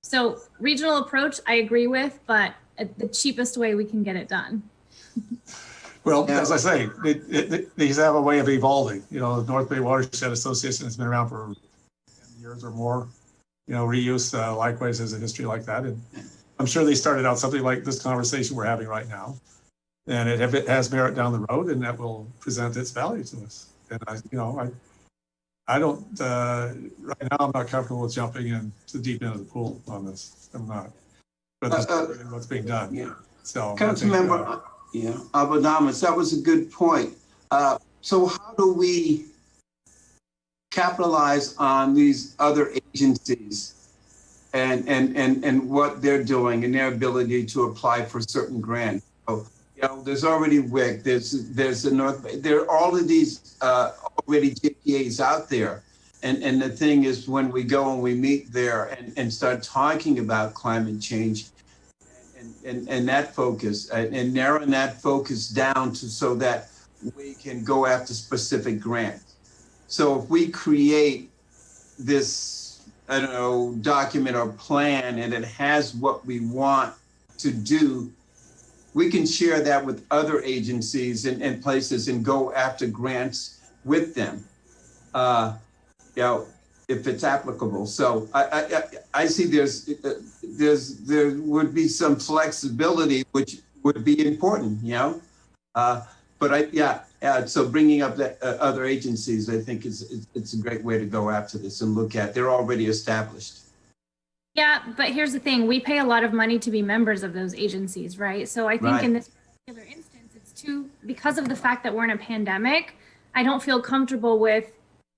So regional approach, I agree with, but the cheapest way we can get it done. Well, as I say, these have a way of evolving. The North Bay Watershed Association has been around for 10 years or more. Reuse likewise has a history like that. And I'm sure they started out something like this conversation we're having right now. And it has merit down the road, and that will present its value to us. And I don't, right now, I'm not comfortable with jumping into the deep end of the pool on this. I'm not. But that's what's being done. Yeah. So, Councilmember, Abadamas, that was a good point. So how do we capitalize on these other agencies and what they're doing and their ability to apply for certain grants? So, there's already WIC, there's the North Bay, there are all of these already JPAs out there. And the thing is, when we go and we meet there and start talking about climate change, and that focus and narrowing that focus down to so that we can go after specific grants. So if we create this, document or plan, and it has what we want to do we can share that with other agencies and places and go after grants with them, you know, if it's applicable. So I see there would be some flexibility, which would be important, you know. But so bringing up the other agencies, I think it's a great way to go after this and look at. They're already established. Yeah, but here's the thing. We pay a lot of money to be members of those agencies, right? So I think in this particular instance, it's because of the fact that we're in a pandemic, I don't feel comfortable with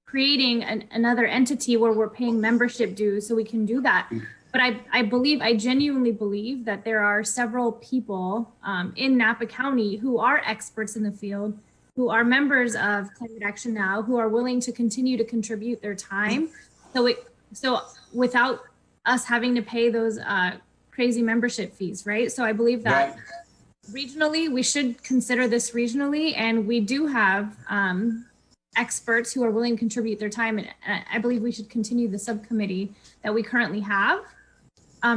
creating another entity where we're paying membership dues so we can do that. But I genuinely believe that there are several people in Napa County who are experts in the field, who are members of Climate Action Now, who are willing to continue to contribute their time. So without us having to pay those crazy membership fees, right? So I believe that regionally, we should consider this regionally, and we do have experts who are willing to contribute their time. And I believe we should continue the subcommittee that we currently have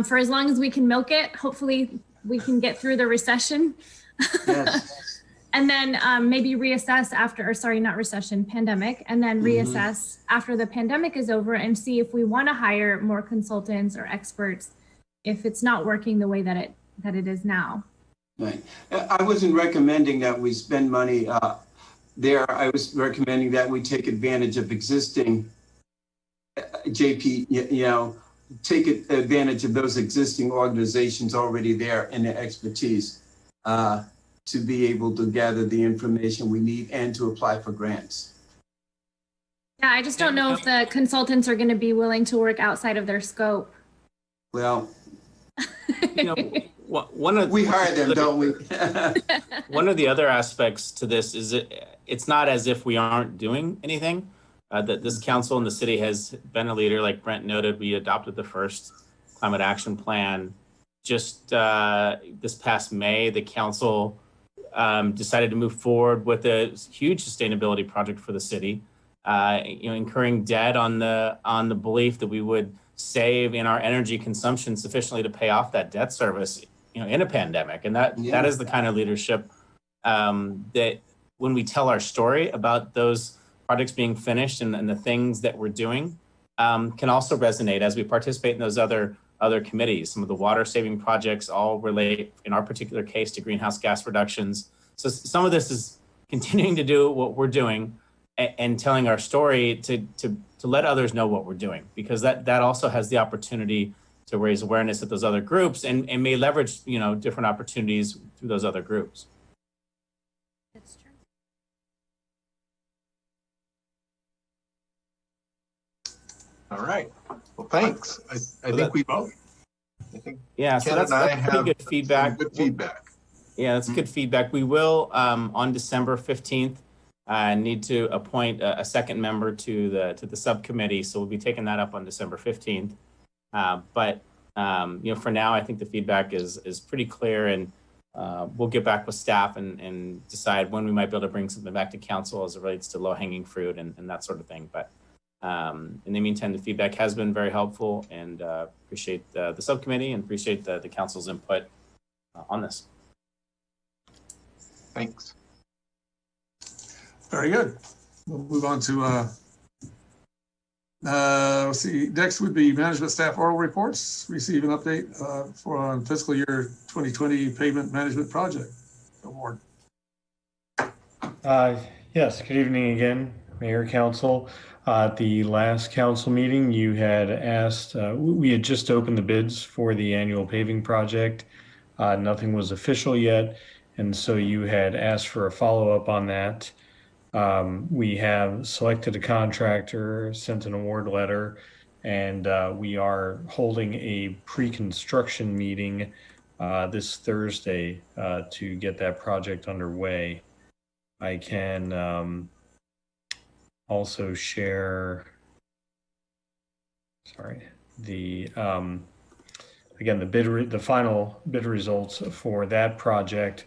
for as long as we can milk it. Hopefully we can get through the recession. Yes. And then maybe reassess pandemic, and then reassess after the pandemic is over and see if we want to hire more consultants or experts if it's not working the way that it is now. Right. I wasn't recommending that we spend money there. I was recommending that we take advantage of existing JP, you know, take advantage of those existing organizations already there and their expertise. To be able to gather the information we need and to apply for grants. Yeah, I just don't know if the consultants are going to be willing to work outside of their scope. Well, You know, we hire them, don't we? One of the other aspects to this is it's not as if we aren't doing anything. That this council and the city has been a leader. Like Brent noted, we adopted the first climate action plan. Just this past May, the council decided to move forward with a huge sustainability project for the city, incurring debt on the belief that we would save in our energy consumption sufficiently to pay off that debt service, in a pandemic. And that is the kind of leadership that when we tell our story about those projects being finished and the things that we're doing, can also resonate as we participate in those other committees. Some of the water saving projects all relate, in our particular case, to greenhouse gas reductions. So some of this is continuing to do what we're doing and telling our story to let others know what we're doing, because that also has the opportunity to raise awareness at those other groups and may leverage, different opportunities through those other groups. That's true. All right. Well, thanks. I think we both. Yeah, so that's pretty good feedback. Good feedback. Yeah, that's good feedback. We will, on December 15th, need to appoint a second member to the subcommittee. So we'll be taking that up on December 15th. But for now, I think the feedback is pretty clear, and we'll get back with staff and decide when we might be able to bring something back to council as it relates to low-hanging fruit and that sort of thing. But in the meantime, the feedback has been very helpful, and appreciate the subcommittee and appreciate the council's input on this. Thanks. Very good. We'll move on to, let's see, next would be management staff oral reports. Receive an update for fiscal year 2020 pavement management project award. Yes, good evening again, Mayor, Council. At the last council meeting, you had asked, we had just opened the bids for the annual paving project. Nothing was official yet, and so you had asked for a follow-up on that. We have selected a contractor, sent an award letter, and we are holding a pre-construction meeting this Thursday to get that project underway. I can also share, again, the final bid results for that project.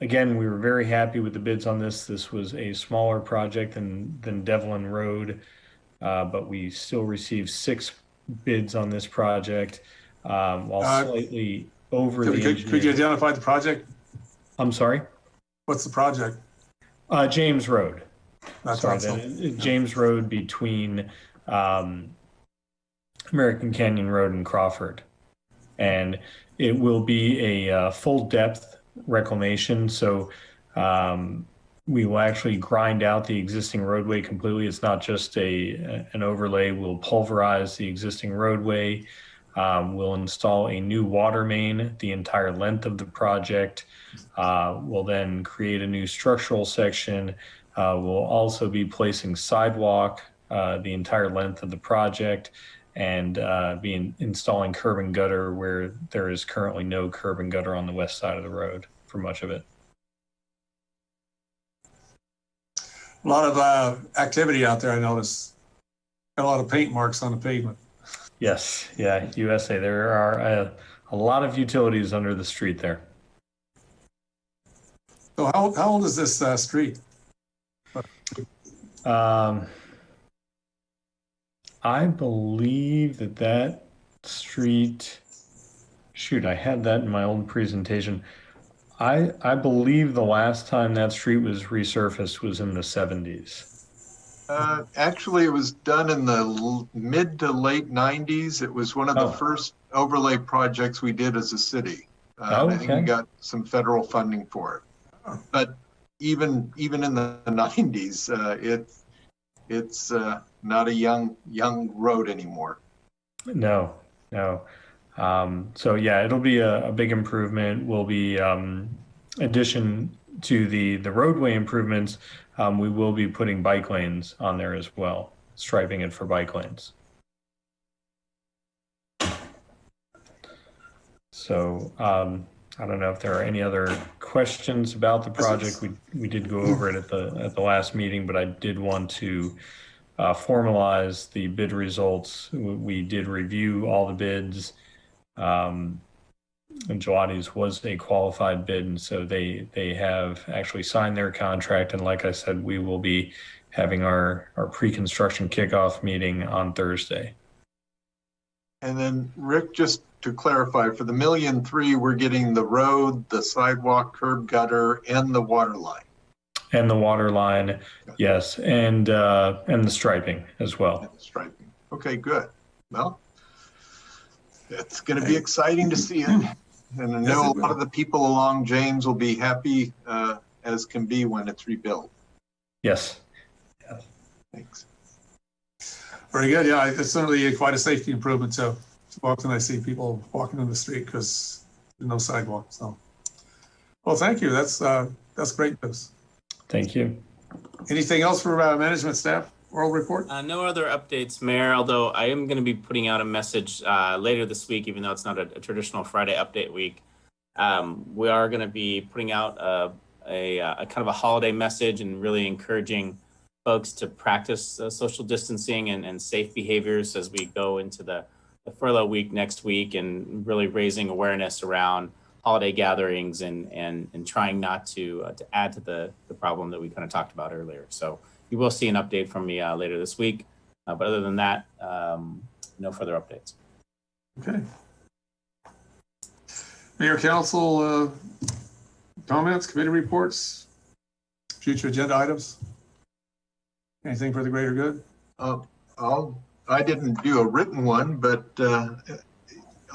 Again, we were very happy with the bids on this. This was a smaller project than Devlin Road, but we still received 6 bids on this project, while slightly over the Could you engineering. identify the project? I'm sorry? What's the project? James Road. That's Sorry, awesome. James Road between American Canyon Road and Crawford. And it will be a full depth reclamation. So we will actually grind out the existing roadway completely. It's not just an overlay. We'll pulverize the existing roadway. We'll install a new water main the entire length of the project. We'll then create a new structural section. We'll also be placing sidewalk the entire length of the project, and be installing curb and gutter where there is currently no curb and gutter on the west side of the road for much of it. A lot of activity out there, I noticed. Got a lot of paint marks on the pavement. Yes, yeah, USA. There are a lot of utilities under the street there. So how old is this street? I believe that street, shoot, I had that in my old presentation. I believe the last time that street was resurfaced was in the 70s. Actually, it was done in the mid to late 90s. It was one of the first overlay projects we did as a city. I think we got some federal funding for it. But even in the 90s, it's not a young road anymore. No. So yeah, it'll be a big improvement. Will be addition to the roadway improvements. We will be putting bike lanes on there as well, striping it for bike lanes. So I don't know if there are any other questions about the project. We did go over it at the last meeting, but I did want to formalize the bid results. We did review all the bids. And Gelati's was a qualified bid, and so they have actually signed their contract. And like I said, we will be having our pre-construction kickoff meeting on Thursday. And then Rick, just to clarify, for the $1.3 million, we're getting the road, the sidewalk, curb gutter, and the water line. And the water line, yes, and the striping as well. And the striping. Okay, good. Well, it's going to be exciting to see it. And I know a lot of the people along James will be happy as can be when it's rebuilt. Yes. Thanks. Very good. Yeah, it's certainly quite a safety improvement. So often I see people walking on the street because there's no sidewalk. So, well, thank you. That's great news. Thank you. Anything else for management staff? Oral report? No other updates, Mayor, although I am going to be putting out a message later this week, even though it's not a traditional Friday update week. We are going to be putting out a kind of a holiday message and really encouraging folks to practice social distancing and safe behaviors as we go into the furlough week next week, and really raising awareness around holiday gatherings and trying not to add to the problem that we kind of talked about earlier. So you will see an update from me later this week. But other than that, no further updates. Okay. Mayor, council comments, committee reports, future agenda items? Anything for the greater good? I didn't do a written one, but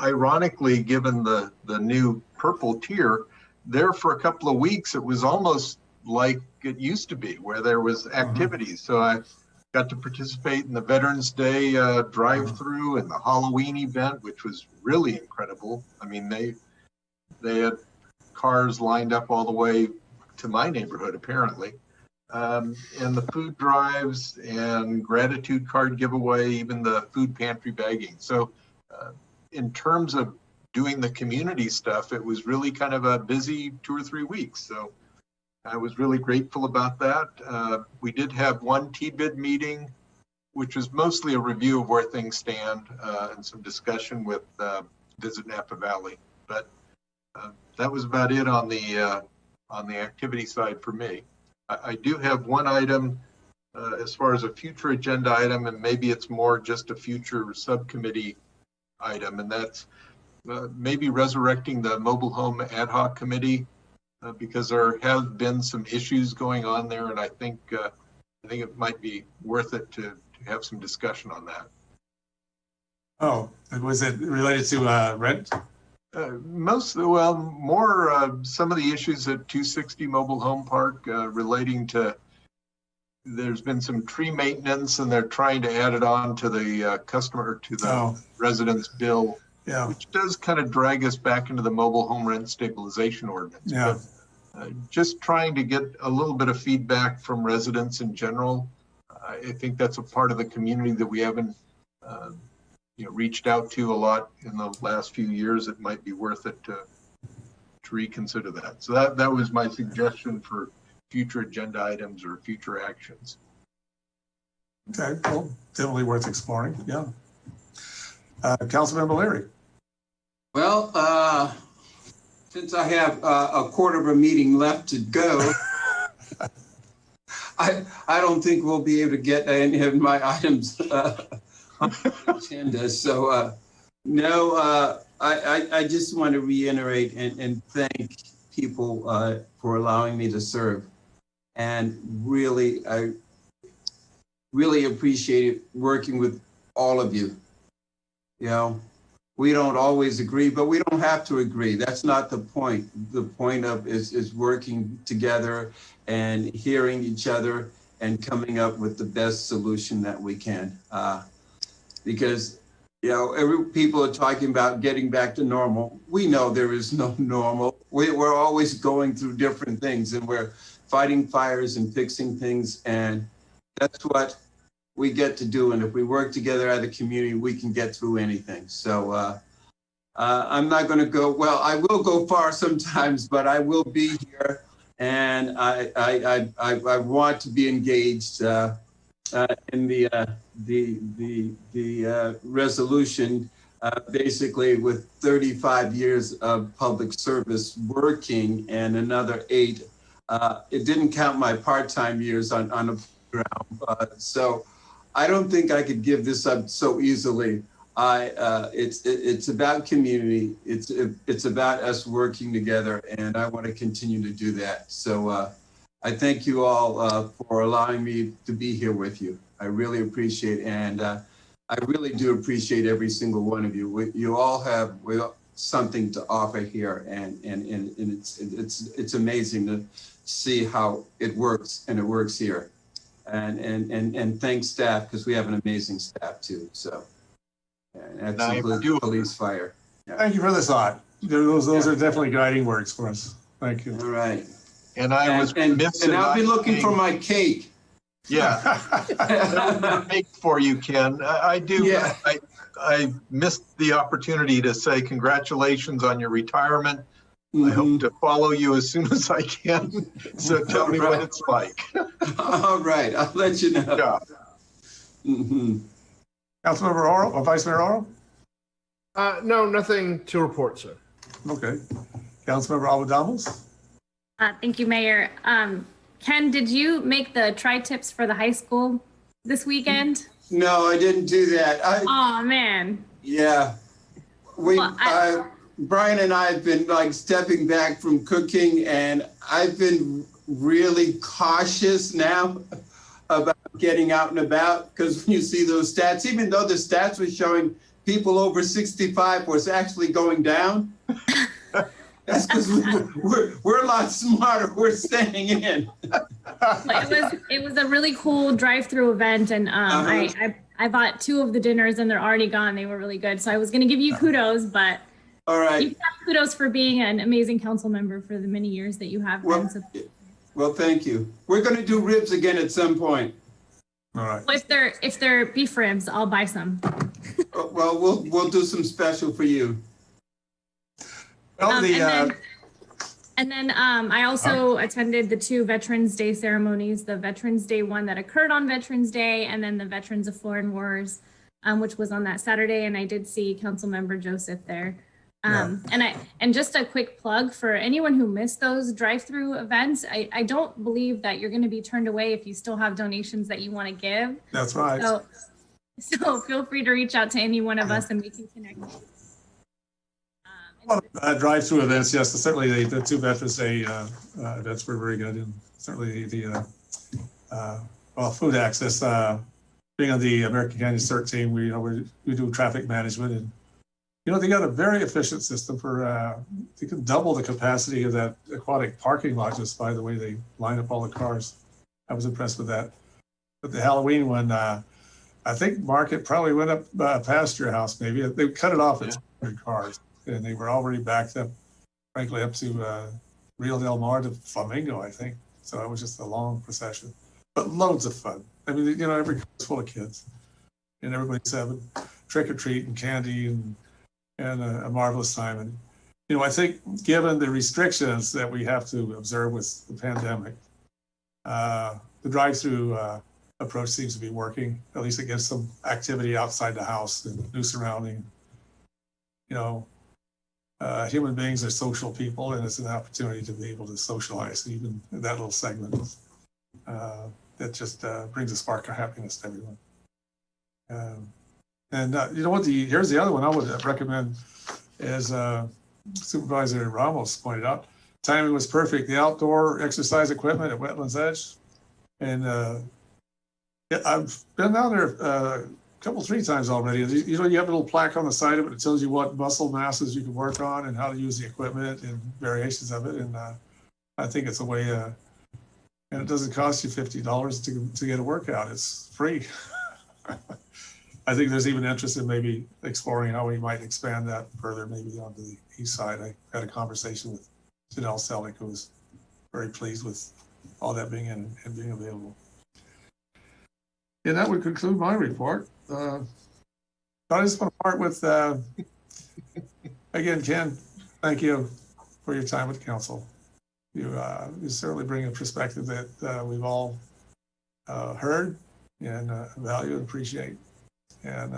ironically, given the new purple tier, there for a couple of weeks, it was almost like it used to be, where there was activities. So I got to participate in the Veterans Day drive-through and the Halloween event, which was really incredible. I mean, they had cars lined up all the way to my neighborhood, apparently. And the food drives and gratitude card giveaway, even the food pantry bagging. So in terms of doing the community stuff, it was really kind of a busy 2 or 3 weeks. So I was really grateful about that. We did have one TBID meeting, which was mostly a review of where things stand and some discussion with Visit Napa Valley. But that was about it on the activity side for me. I do have one item as far as a future agenda item, and maybe it's more just a future subcommittee item, and that's maybe resurrecting the mobile home ad hoc committee because there have been some issues going on there, and I think it might be worth it to have some discussion on that. Oh, was it related to rent? More some of the issues at 260 Mobile Home Park relating to, there's been some tree maintenance and they're trying to add it on to the resident's bill, which does kind of drag us back into the mobile home rent stabilization ordinance. Yeah. But, just trying to get a little bit of feedback from residents in general. I think that's a part of the community that we haven't reached out to a lot in the last few years. It might be worth it to reconsider that. So that was my suggestion for future agenda items or future actions. Okay, well, definitely worth exploring. Yeah. Councilmember Leary. Well, since I have a quarter of a meeting left to go, I don't think we'll be able to get any of my items on the agenda. So I just want to reiterate and thank people for allowing me to serve. And really, I really appreciate working with all of you. We don't always agree, but we don't have to agree. That's not the point. The point of is working together and hearing each other and coming up with the best solution that we can. Because people are talking about getting back to normal. We know there is no normal. We're always going through different things, and we're fighting fires and fixing things, and that's what we get to do. And if we work together as a community, we can get through anything. So I'm not going to go, well, I will go far sometimes, but I will be here, and I want to be engaged in the resolution, basically with 35 years of public service working and another 8. It didn't count my part-time years on the ground. So I don't think I could give this up so easily. It's about community. It's about us working together, and I want to continue to do that. So I thank you all for allowing me to be here with you. I really appreciate it, and I really do appreciate every single one of you. You all have something to offer here, and it's amazing to see how it works, and it works here. And thanks staff, because we have an amazing staff too. So and that includes police, fire. Yeah. Thank you for the thought. Those are definitely guiding words for us. Thank you. All right. And I'll be looking for my cake. Yeah, I'll make for you, Ken. I do. Yeah. I missed the opportunity to say congratulations on your retirement. Mm-hmm. I hope to follow you as soon as I can. So tell me what it's like. All right, I'll let you know. Yeah. Mm-hmm. Councilmember Oro or Vice Mayor Oro? No, nothing to report, sir. Okay. Councilmember Alvarez. Thank you, Mayor. Ken, did you make the tri-tips for the high school this weekend? No, I didn't do that. Oh man. Yeah. Brian and I have been like stepping back from cooking, and I've been really cautious now about getting out and about, because when you see those stats, even though the stats were showing people over 65 was actually going down, that's because we're a lot smarter. We're staying in. It was a really cool drive-through event, and I bought 2 of the dinners, and they're already gone. They were really good. So I was going to give you kudos, but all right. You have kudos for being an amazing council member for the many years that you have been. Well, thank you. We're going to do ribs again at some point. All right. Well, if they're beef ribs, I'll buy some. Well, we'll do some special for you. Well, and then I also attended the 2 Veterans Day ceremonies, the Veterans Day one that occurred on Veterans Day, and then the Veterans of Foreign Wars, which was on that Saturday. And I did see Councilmember Joseph there. And just a quick plug for anyone who missed those drive-through events. I don't believe that you're going to be turned away if you still have donations that you want to give. That's right. So feel free to reach out to any one of us and we can connect. Drive-through events, yes, certainly the two Veterans Day events were very good, and certainly well, food access. Being on the American Canyon CERT team, we do traffic management, and they got a very efficient system for they can double the capacity of that aquatic parking lot just by the way they line up all the cars. I was impressed with that. But the Halloween one, I think, Mark, it probably went up past your house. Maybe they cut it off at 200 cars, and they were already backed up, frankly, up to Rio Del Mar to Flamingo, I think. So it was just a long procession, but loads of fun. I mean, every car was full of kids, and everybody's having trick or treat and candy and a marvelous time. And I think given the restrictions that we have to observe with the pandemic, the drive-through approach seems to be working. At least it gives some activity outside the house and new surrounding. Human beings are social people, and it's an opportunity to be able to socialize, even in that little segment. That just brings a spark of happiness to everyone. And you know what? Here's the other one I would recommend, as Supervisor Ramos pointed out. Timing was perfect. The outdoor exercise equipment at Wetlands Edge, and I've been down there a couple, 3 times already. You have a little plaque on the side of it that tells you what muscle masses you can work on and how to use the equipment and variations of it. And I think it's a way. And it doesn't cost you $50 to get a workout. It's free. I think there's even interest in maybe exploring how we might expand that further, maybe onto the east side. I had a conversation with Janelle Selleck, who was very pleased with all that being in and being available. And that would conclude my report. I just want to part with, again, Ken, thank you for your time with council. You certainly bring a perspective that we've all heard and value and appreciate. And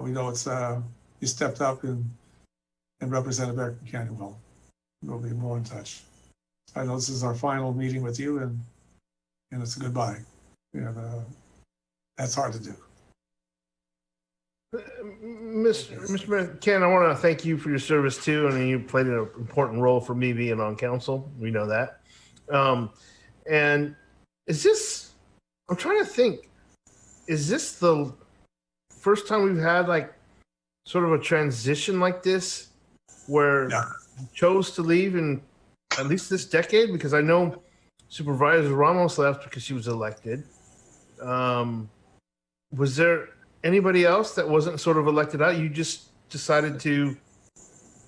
we know it's you stepped up and represent American Canyon well. We'll be more in touch. I know this is our final meeting with you, and it's a goodbye. And that's hard to do. Mr. Ken, I want to thank you for your service too. I mean, you played an important role for me being on council. We know that. And is this, I'm trying to think, is this the first time we've had like sort of a transition like this where you chose to leave in at least this decade? Because I know Supervisor Ramos left because she was elected. Was there anybody else that wasn't sort of elected out? You just decided to,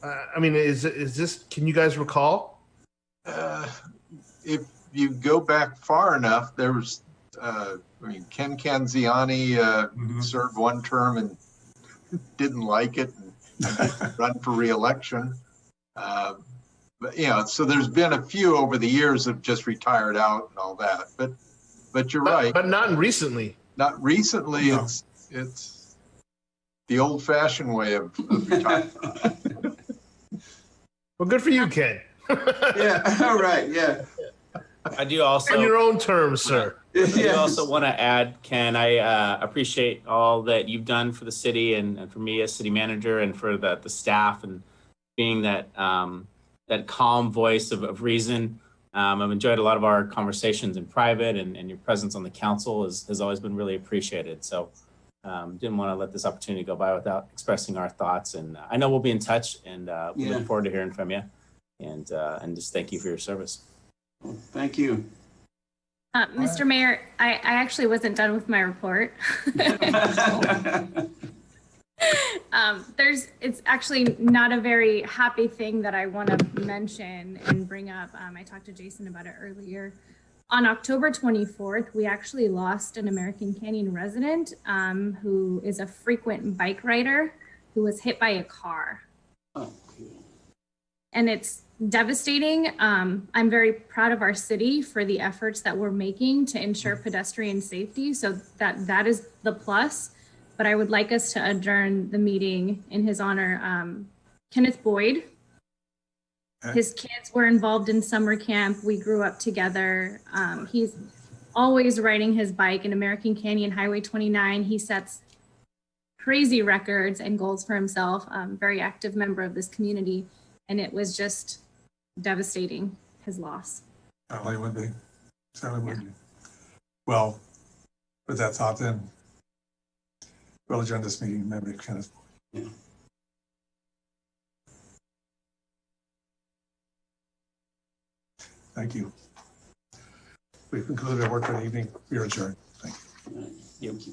I mean, is this, can you guys recall? If you go back far enough, there was, Ken Canziani served one term and didn't like it and didn't run for re-election. But, so there's been a few over the years that have just retired out and all that. But you're right. But not recently. Not recently. No. It's the old-fashioned way of retirement. Well, good for you, Ken. Yeah. All right. Yeah. I do also. On your own terms, sir. I do also want to add, Ken, I appreciate all that you've done for the city and for me as city manager and for the staff and being that that calm voice of reason. I've enjoyed a lot of our conversations in private, and your presence on the council has always been really appreciated. So didn't want to let this opportunity go by without expressing our thoughts. And I know we'll be in touch, and we look forward to hearing from you. And just thank you for your service. Well, thank you. Mr. Mayor, I actually wasn't done with my report. It's actually not a very happy thing that I want to mention and bring up. I talked to Jason about it earlier. On October 24th, we actually lost an American Canyon resident who is a frequent bike rider who was hit by a car. Oh. And it's devastating. I'm very proud of our city for the efforts that we're making to ensure pedestrian safety. So that is the plus. But I would like us to adjourn the meeting in his honor. Kenneth Boyd, his kids were involved in summer camp. We grew up together. He's always riding his bike in American Canyon Highway 29. He sets crazy records and goals for himself, very active member of this community. And it was just devastating, his loss. Certainly would be. Certainly would be. Well, with that thought then, we'll adjourn this meeting. Member Kenneth. Yeah. Thank you. We've concluded our work for the evening. We are adjourned. Thank you. Thank you.